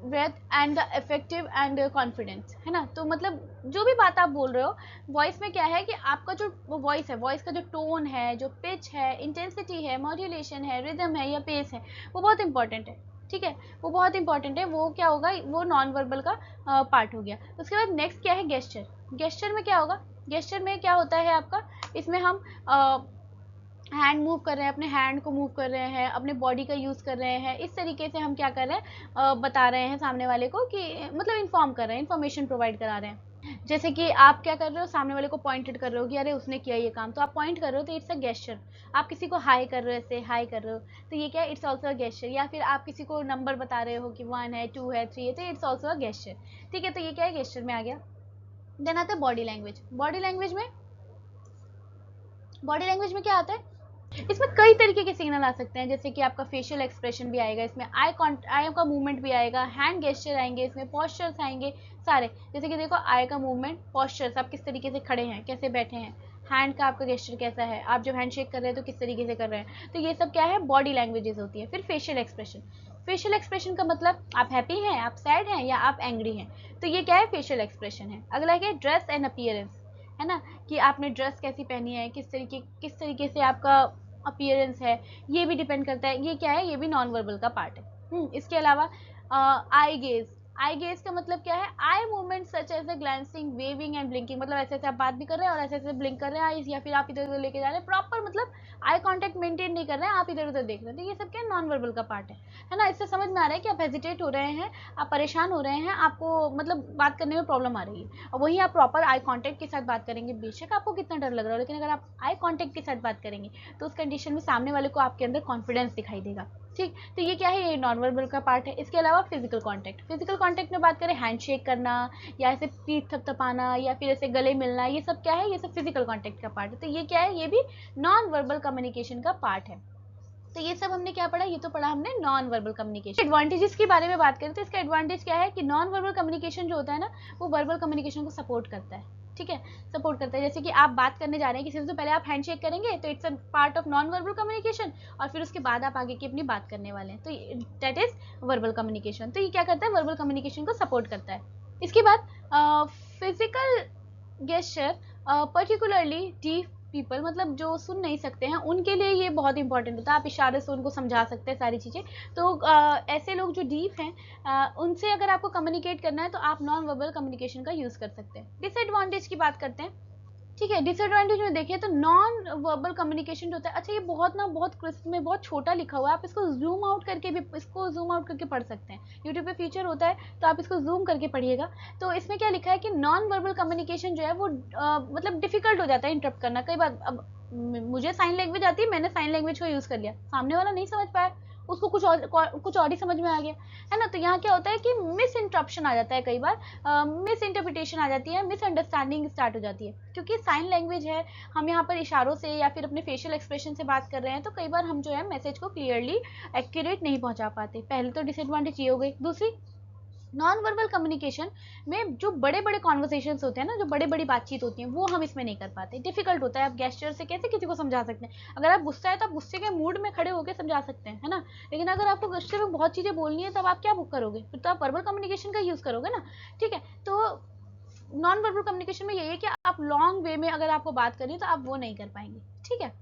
breath and the effective and confidence, है ना। तो मतलब जो भी बात आप बोल रहे हो, वॉइस में क्या है कि आपका जो वॉइस है, वॉइस का जो टोन है, जो पिच है, इंटेंसिटी है, मॉड्यूलेशन है, रिदम है या पेस है, वो बहुत इंपॉर्टेंट है, ठीक है, वो बहुत इंपॉर्टेंट है। वो क्या होगा, वो नॉन वर्बल का पार्ट हो गया। उसके बाद नेक्स्ट क्या है, गेस्चर। गेस्चर में क्या होगा, गेस्चर में क्या होता है आपका, इसमें हम हैंड मूव कर रहे हैं, अपने हैंड को मूव कर रहे हैं, अपने बॉडी का यूज़ कर रहे हैं, इस तरीके से हम क्या कर रहे हैं, बता रहे हैं सामने वाले को कि मतलब इन्फॉर्म कर रहे हैं, इन्फॉर्मेशन प्रोवाइड करा रहे हैं। जैसे कि आप क्या कर रहे हो, सामने वाले को पॉइंटेड कर रहे हो कि अरे उसने किया ये काम, तो आप पॉइंट कर रहे हो, तो इट्स अ गेस्चर। आप किसी को हाई कर रहे हो, ऐसे हाई कर रहे हो, तो ये क्या है, इट्स ऑल्सो अ गेस्चर। या फिर आप किसी को नंबर बता रहे हो कि 1 है, 2 है, 3 है, तो इट्स ऑल्सो अ गेस्चर, ठीक है। तो ये क्या है, गेस्चर में आ गया। देन आता है बॉडी लैंग्वेज। बॉडी लैंग्वेज में क्या आता है, इसमें कई तरीके के सिग्नल आ सकते हैं, जैसे कि आपका फेशियल एक्सप्रेशन भी आएगा, इसमें आई का मूवमेंट भी आएगा, हैंड गेस्चर आएंगे, इसमें पोस्चर्स आएंगे सारे। जैसे कि देखो, आई का मूवमेंट, पोस्चर्स, आप किस तरीके से खड़े हैं, कैसे बैठे हैं, हैंड का आपका गेस्चर कैसा है, आप जब हैंड शेक कर रहे हैं तो किस तरीके से कर रहे हैं, तो ये सब क्या है, बॉडी लैंग्वेजेस होती है। फिर फेशियल एक्सप्रेशन। फेशियल एक्सप्रेशन का मतलब आप हैप्पी हैं, आप सैड हैं या आप एंग्री हैं, तो ये क्या है, फेशियल एक्सप्रेशन है। अगला क्या है, ड्रेस एंड अपीयरेंस, है ना, कि आपने ड्रेस कैसी पहनी है, किस तरीके से आपका अपीयरेंस है, ये भी डिपेंड करता है। ये क्या है, ये भी नॉन वर्बल का पार्ट है। इसके अलावा आई गेज। आई गेज का मतलब क्या है, eye movement such as a glancing, waving and blinking, मतलब ऐसे ऐसे आप बात भी कर रहे हैं और ऐसे ऐसे ब्लिंक कर रहे हैं आईज, या फिर आप इधर उधर लेके जा रहे हैं, प्रॉपर मतलब आई कांटेक्ट मेंटेन नहीं कर रहे हैं, आप इधर उधर देख रहे हैं, तो ये सब क्या नॉन वर्बल का पार्ट है ना। इससे समझ में आ रहा है कि आप हेजिटेट हो रहे हैं, आप परेशान हो रहे हैं, आपको मतलब बात करने में प्रॉब्लम आ रही है, और वही आप प्रॉपर आई कांटेक्ट के साथ बात करेंगे, बेशक आपको कितना डर लग रहा हो, लेकिन अगर आप आई कांटेक्ट के साथ बात करेंगे तो उस कंडीशन में सामने वाले को आपके अंदर कॉन्फिडेंस दिखाई देगा। ठीक, तो ये क्या है, ये नॉन वर्बल का पार्ट है। इसके अलावा फिजिकल कांटेक्ट, फिजिकल कांटेक्ट में बात करें, हैंडशेक करना या ऐसे पीठ थपथपाना या फिर ऐसे गले मिलना, ये सब क्या है, ये सब फिजिकल कांटेक्ट का पार्ट है। तो ये क्या है, ये भी नॉन वर्बल कम्युनिकेशन का पार्ट है। तो ये सब हमने क्या पढ़ा, ये तो पढ़ा हमने नॉन वर्बल कम्युनिकेशन। एडवांटेजेस के बारे में बात करें तो इसका एडवांटेज क्या है कि नॉन वर्बल कम्युनिकेशन जो होता है ना, वो वर्बल कम्युनिकेशन को सपोर्ट करता है। ठीक है, सपोर्ट करता है। जैसे कि आप बात करने जा रहे हैं किसी से, तो पहले आप हैंडशेक करेंगे, तो it's a part of non verbal communication, और फिर उसके बाद आप आगे की अपनी बात करने वाले हैं, तो दैट इज वर्बल कम्युनिकेशन। तो ये क्या करता है, वर्बल कम्युनिकेशन को सपोर्ट करता है। इसके बाद physical gesture, particularly deaf people, मतलब जो सुन नहीं सकते हैं, उनके लिए ये बहुत इंपॉर्टेंट होता है। आप इशारे से उनको समझा सकते हैं सारी चीज़ें। तो ऐसे लोग जो डीफ हैं, उनसे अगर आपको कम्युनिकेट करना है तो आप नॉन वर्बल कम्युनिकेशन का यूज़ कर सकते हैं। डिसएडवांटेज की बात करते हैं। ठीक है, डिसएडवांटेज में देखिए तो नॉन वर्बल कम्युनिकेशन जो होता है, अच्छा ये बहुत ना बहुत क्रिस्प में बहुत छोटा लिखा हुआ है, आप इसको जूम आउट करके भी इसको जूम आउट करके पढ़ सकते हैं। यूट्यूब पे फीचर होता है, तो आप इसको जूम करके पढ़िएगा। तो इसमें क्या लिखा है कि नॉन वर्बल कम्युनिकेशन जो है वो मतलब डिफिकल्ट हो जाता है इंटरप्ट करना। कई बार अब मुझे साइन लैंग्वेज आती है, मैंने साइन लैंग्वेज को यूज़ कर लिया, सामने वाला नहीं समझ पाया, उसको कुछ और ही समझ में आ गया, है ना। तो यहाँ क्या होता है कि मिस इंटरप्शन आ जाता है, कई बार मिस इंटरप्रिटेशन आ जाती है, मिसअंडरस्टैंडिंग स्टार्ट हो जाती है, क्योंकि साइन लैंग्वेज है, हम यहाँ पर इशारों से या फिर अपने फेशियल एक्सप्रेशन से बात कर रहे हैं, तो कई बार हम जो है मैसेज को क्लियरली एक्यूरेट नहीं पहुंचा पाते। पहले तो डिसएडवांटेज ये हो गई। दूसरी, नॉन वर्बल कम्युनिकेशन में जो बड़े बड़े कॉन्वर्सेशंस होते हैं ना, जो बड़ी बड़ी बातचीत होती है, वो हम इसमें नहीं कर पाते, डिफिकल्ट होता है। आप गेस्चर से कैसे किसी को समझा सकते हैं, अगर आप गुस्सा है तो आप गुस्से के मूड में खड़े होकर समझा सकते हैं, है ना। लेकिन अगर आपको गुस्से में बहुत चीज़ें बोलनी है, तब आप क्या करोगे, फिर तो आप वर्बल कम्युनिकेशन का यूज़ करोगे ना। ठीक है, तो नॉन वर्बल कम्युनिकेशन में यही है कि आप लॉन्ग वे में अगर आपको बात करनी है तो आप वो नहीं कर पाएंगे। ठीक है,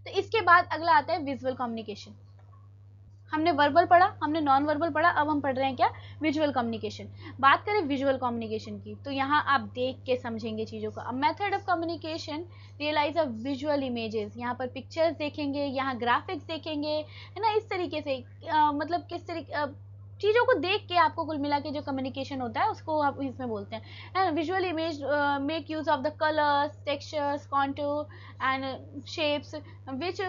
तो इसके बाद अगला आता है विजुअल कम्युनिकेशन। हमने वर्बल पढ़ा, हमने नॉन वर्बल पढ़ा, अब हम पढ़ रहे हैं क्या, विजुअल कम्युनिकेशन। बात करें विजुअल कम्युनिकेशन की, तो यहाँ आप देख के समझेंगे चीज़ों को। Method of communication realize a visual images, यहाँ पर पिक्चर्स देखेंगे, यहाँ ग्राफिक्स देखेंगे, है ना। इस तरीके से मतलब किस तरीके चीज़ों को देख के आपको कुल मिला के जो कम्युनिकेशन होता है उसको आप इसमें बोलते हैं, है ना। Visual image make use of the colours, textures, contour and shapes which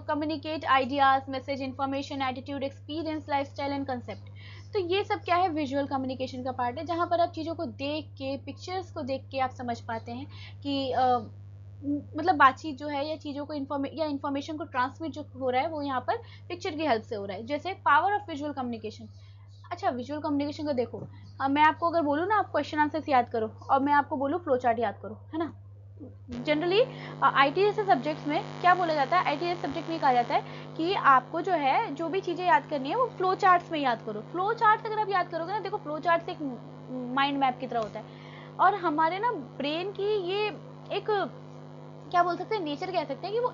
communicate ideas, message, information, attitude, experience, lifestyle and concept। तो ये सब क्या है, विजुअल कम्युनिकेशन का पार्ट है, जहाँ पर आप चीज़ों को देख के, पिक्चर्स को देख के आप समझ पाते हैं कि मतलब बातचीत जो है या चीज़ों को इन्फॉर्मेशन को ट्रांसमिट जो हो रहा है वो यहाँ पर पिक्चर की हेल्प से हो रहा है। जैसे पावर ऑफ विजुअल कम्युनिकेशन। अच्छा, विजुअल कम्युनिकेशन का देखो, मैं आपको अगर बोलूँ ना आप क्वेश्चन आंसर्स याद करो, और मैं आपको बोलूँ फ्लो चार्ट याद करो, है ना। जनरली आईटी जैसे सब्जेक्ट्स में क्या बोला जाता है, आईटी जैसे सब्जेक्ट में कहा जाता है कि आपको जो है जो भी चीज़ें याद करनी है वो फ्लो चार्ट्स में याद करो। फ्लो चार्ट्स अगर आप याद करोगे ना, देखो फ्लो चार्ट्स एक माइंड मैप की तरह होता है, और हमारे ना ब्रेन की ये एक क्या बोल सकते हैं, नेचर कह सकते हैं कि वो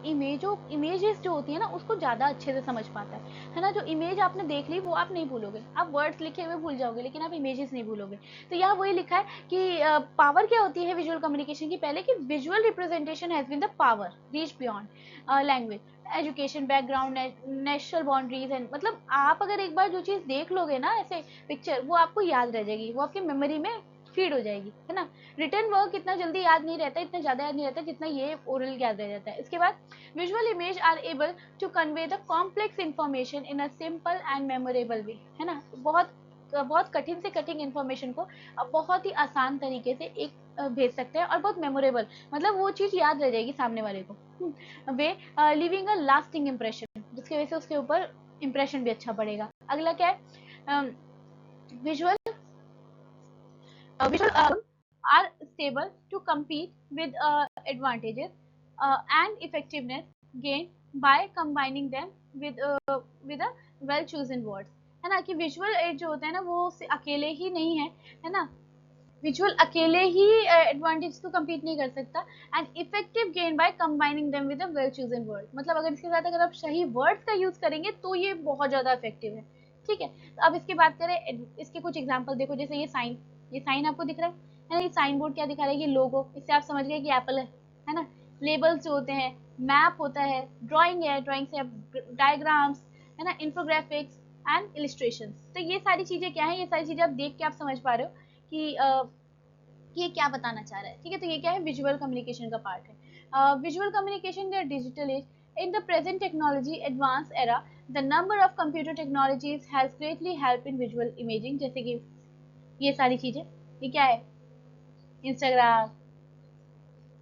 इमेजेस जो होती है ना उसको ज़्यादा अच्छे से समझ पाता है ना। जो इमेज आपने देख ली वो आप नहीं भूलोगे, आप वर्ड्स लिखे हुए भूल जाओगे, लेकिन आप इमेजेस नहीं भूलोगे। तो यहाँ वही लिखा है कि पावर क्या होती है विजुअल कम्युनिकेशन की, पहले कि visual representation has been the power reach beyond language, education, background, national boundaries and, मतलब आप अगर एक बार जो चीज़ देख लोगे ना ऐसे पिक्चर, वो आपको याद रह जाएगी, वो आपकी मेमोरी में फीड हो जाएगी, है ना। रिटर्न वर्क इतना जल्दी याद नहीं रहता, इतना ज़्यादा याद नहीं रहता जितना ये ओरल याद रह जाता है। इसके बाद visual image are able to convey the complex information in a simple and memorable way, है ना। बहुत कठिन से कठिन इन्फॉर्मेशन को बहुत ही आसान तरीके से एक भेज सकते हैं, और बहुत मेमोरेबल, मतलब वो चीज़ याद रह जाएगी सामने वाले को। वे लिविंग अ लास्टिंग इम्प्रेशन, जिसकी वजह से उसके ऊपर इम्प्रेशन भी अच्छा पड़ेगा। अगला क्या है, visual visual are stable to compete with advantages and effectiveness gained by combining them with a well chosen words, है ना। कि विजुअल एड जो होता है ना वो अकेले ही नहीं है ना। विजुअल अकेले ही एडवांटेज को compete नहीं कर सकता, and effective gain by combining them with a well chosen word, मतलब अगर इसके साथ अगर आप सही वर्ड्स का यूज करेंगे तो ये बहुत ज़्यादा इफेक्टिव है। ठीक है। तो अब इसकी बात करें, इसके कुछ एग्जाम्पल देखो, जैसे ये साइन आपको दिख रहा है ना, ये साइन बोर्ड क्या दिखा रहा है, ये लोगो, इससे आप समझ गए कि एप्पल है ना। लेबल्स जो होते हैं, मैप होता है, ड्राइंग है, ड्राइंग से आप डायग्राम्स, है ना, इंफोग्राफिक्स एंड इलिस्ट्रेशन। तो ये सारी चीजें क्या है, ये सारी चीजें आप देख के आप समझ पा रहे हो कि ये क्या बताना चाह रहा है। ठीक है, तो ये क्या है, विजुअल कम्युनिकेशन का पार्ट है। Visual communication the digital age, in the present technology advance era, the number of computer technologies has greatly help in visual imaging. जैसे कि ये सारी चीजें, ये क्या है, इंस्टाग्राम,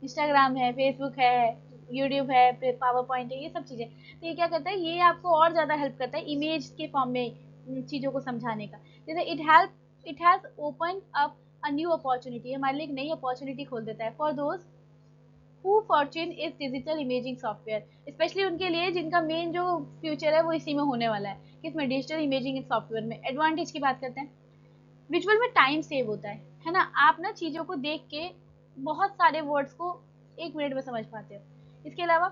इंस्टाग्राम है, फेसबुक है, यूट्यूब है, पावर पॉइंट है, ये सब चीजें। तो ये क्या करता है, ये आपको और ज्यादा हेल्प करता है इमेज के फॉर्म में चीजों को समझाने का। जैसे it has open up a new opportunity, हमारे लिए एक नई अपॉर्चुनिटी खोल देता है for those who Fortune is digital imaging software, specially उनके लिए जिनका मेन जो फ्यूचर है वो इसी में होने वाला है, किसमें, डिजिटल इमेजिंग सॉफ्टवेयर में। एडवांटेज की बात करते हैं, विजुअल में टाइम सेव होता है ना, आप ना चीज़ों को देख के बहुत सारे वर्ड्स को 1 मिनट में समझ पाते हो। इसके अलावा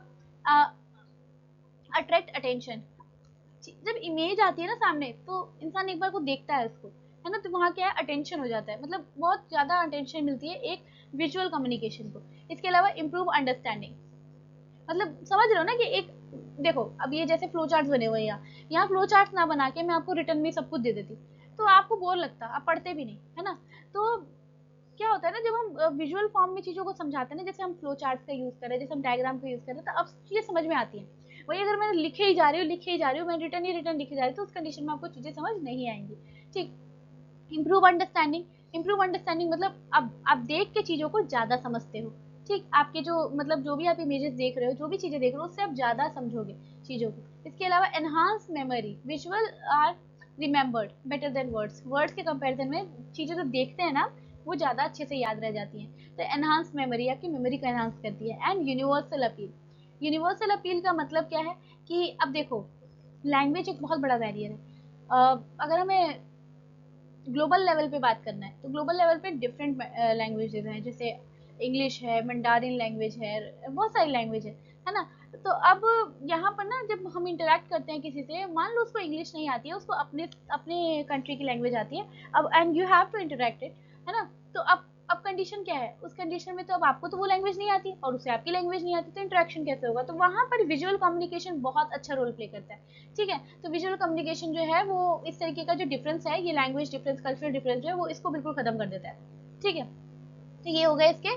अट्रैक्ट अटेंशन, जब इमेज आती है ना सामने, तो इंसान एक बार को देखता है उसको, है ना, तो वहाँ क्या है, अटेंशन हो जाता है, मतलब बहुत ज़्यादा अटेंशन मिलती है एक विजुअल कम्युनिकेशन को। इसके अलावा इम्प्रूव अंडरस्टैंडिंग, मतलब समझ रहे हो ना कि एक, देखो अब ये जैसे फ्लो चार्ट्स बने हुए हैं, यहाँ फ्लो चार्ट्स ना बना के मैं आपको रिटर्न में सब कुछ दे देती, तो आपको बोर लगता, आप पढ़ते भी नहीं, है ना। तो क्या होता है ना, जब हम विजुअल फॉर्म में चीज़ों को समझाते हैं ना, जैसे हम फ्लो चार्ट्स का यूज़ कर रहे हैं, जैसे हम डायग्राम का यूज़ कर रहे हैं, तो अब चीज़ें समझ में आती हैं। वही अगर मैं लिखे ही जा रही हूँ, मैं रिटर्न ही रिटर्न लिखे जा रही हूँ, तो उस कंडीशन में आपको चीज़ें समझ नहीं आएंगी। ठीक। इम्प्रूव अंडरस्टैंडिंग, इम्प्रूव अंडरस्टैंडिंग मतलब अब आप देख के चीज़ों को ज़्यादा समझते हो। ठीक, आपके जो मतलब जो भी आप इमेजेस देख रहे हो, जो भी चीज़ें देख रहे हो, उससे आप ज़्यादा समझोगे चीज़ों को। इसके अलावा enhance memory, visual are remembered better than words, words के कंपैरिजन में चीज़ें जो देखते हैं ना, वो ज़्यादा अच्छे से याद रह जाती हैं। तो एनहांस मेमोरी आपकी मेमोरी को एनहांस करती है। And universal appeal, universal appeal का मतलब क्या है कि अब देखो, लैंग्वेज एक बहुत बड़ा बैरियर है। अगर हमें ग्लोबल लेवल पे बात करना है, तो ग्लोबल लेवल पे डिफरेंट लैंग्वेजेस हैं, जैसे इंग्लिश है, मंडारिन लैंग्वेज है, बहुत सारी लैंग्वेज है ना। तो अब यहाँ पर ना, जब हम इंटरेक्ट करते हैं किसी से, मान लो उसको इंग्लिश नहीं आती है, उसको अपने अपने कंट्री की लैंग्वेज आती है, अब and you have to interact it, है ना। तो अब कंडीशन क्या है, उस कंडीशन में तो अब आपको तो वो लैंग्वेज नहीं आती और उसे आपकी लैंग्वेज नहीं आती, तो इंटरेक्शन कैसे होगा, तो वहाँ पर विजुअल कम्युनिकेशन बहुत अच्छा रोल प्ले करता है। ठीक है, तो विजुअल कम्युनिकेशन जो है वो इस तरीके का जो डिफरेंस है, ये लैंग्वेज डिफरेंस, कल्चरल डिफरेंस जो है, वो इसको बिल्कुल खत्म कर देता है। ठीक है, तो ये हो गए इसके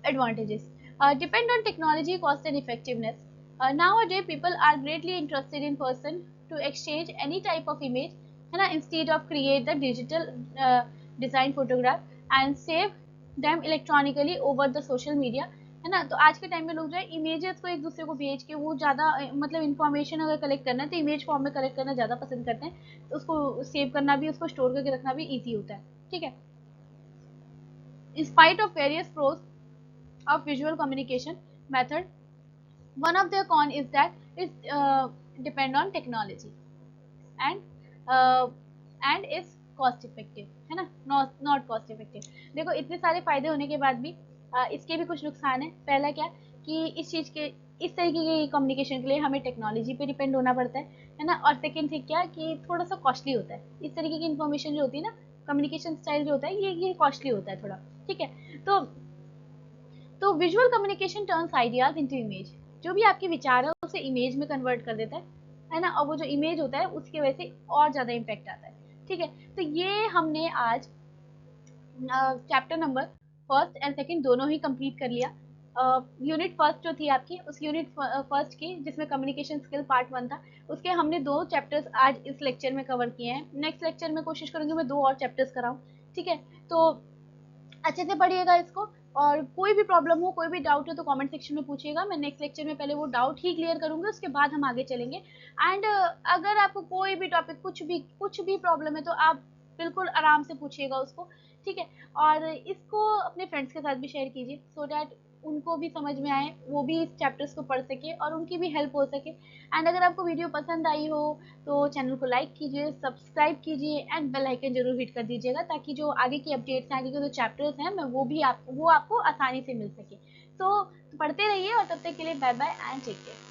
advantages. Depend on technology cost and effectiveness, now a day people are greatly interested in person to exchange any type of image, है ना, instead of create the digital design photograph and save them electronically over the social media, है ना। तो आज के time में लोग जो है इमेजेस को एक दूसरे को भेज के वो ज़्यादा मतलब इन्फॉर्मेशन अगर कलेक्ट करना है तो इमेज फॉर्म में कलेक्ट करना ज़्यादा पसंद करते हैं, तो उसको सेव करना भी, उसको स्टोर करके रखना भी ईजी होता है। ठीक है, in spite of various pros of visual communication method, one of their con is that it depend on technology and uh, and is cost effective, है ना, not cost effective। देखो इतने सारे फायदे होने के बाद भी इसके भी कुछ नुकसान है। पहला क्या, कि इस चीज़ के, इस तरीके की कम्युनिकेशन के लिए हमें टेक्नोलॉजी पे डिपेंड होना पड़ता है ना। और सेकंड थिंग क्या, कि थोड़ा सा कॉस्टली होता है, इस तरीके की इन्फॉर्मेशन जो होती है ना, कम्युनिकेशन स्टाइल जो होता है, ये कॉस्टली होता है थोड़ा। ठीक है, तो visual communication turns ideas into image, जो भी आपके विचार है उसे इमेज में कन्वर्ट कर देता है ना, और वो जो इमेज होता है उसकी वजह से और ज़्यादा इम्पैक्ट आता है। ठीक है, तो ये हमने आज chapter number first and second दोनों ही कंप्लीट कर लिया। यूनिट फर्स्ट जो थी आपकी, उस यूनिट फर्स्ट की जिसमें कम्युनिकेशन स्किल पार्ट 1 था, उसके हमने 2 चैप्टर्स आज इस लेक्चर में कवर किए हैं। नेक्स्ट लेक्चर में कोशिश करूंगी मैं 2 और चैप्टर्स कराऊं। ठीक है, तो अच्छे से पढ़िएगा इसको, और कोई भी प्रॉब्लम हो, कोई भी डाउट हो तो कमेंट सेक्शन में पूछिएगा। मैं नेक्स्ट लेक्चर में पहले वो डाउट ही क्लियर करूंगी, उसके बाद हम आगे चलेंगे। एंड अगर आपको कोई भी टॉपिक, कुछ भी प्रॉब्लम है, तो आप बिल्कुल आराम से पूछिएगा उसको। ठीक है, और इसको अपने फ्रेंड्स के साथ भी शेयर कीजिए, सो डैट उनको भी समझ में आए, वो भी इस चैप्टर्स को पढ़ सके और उनकी भी हेल्प हो सके। एंड अगर आपको वीडियो पसंद आई हो तो चैनल को लाइक कीजिए, सब्सक्राइब कीजिए एंड बेल आइकन जरूर हिट कर दीजिएगा, ताकि जो आगे की अपडेट्स हैं, आगे के जो चैप्टर्स हैं, मैं वो आपको आसानी से मिल सके। तो पढ़ते रहिए, और तब तक के लिए bye bye and take care.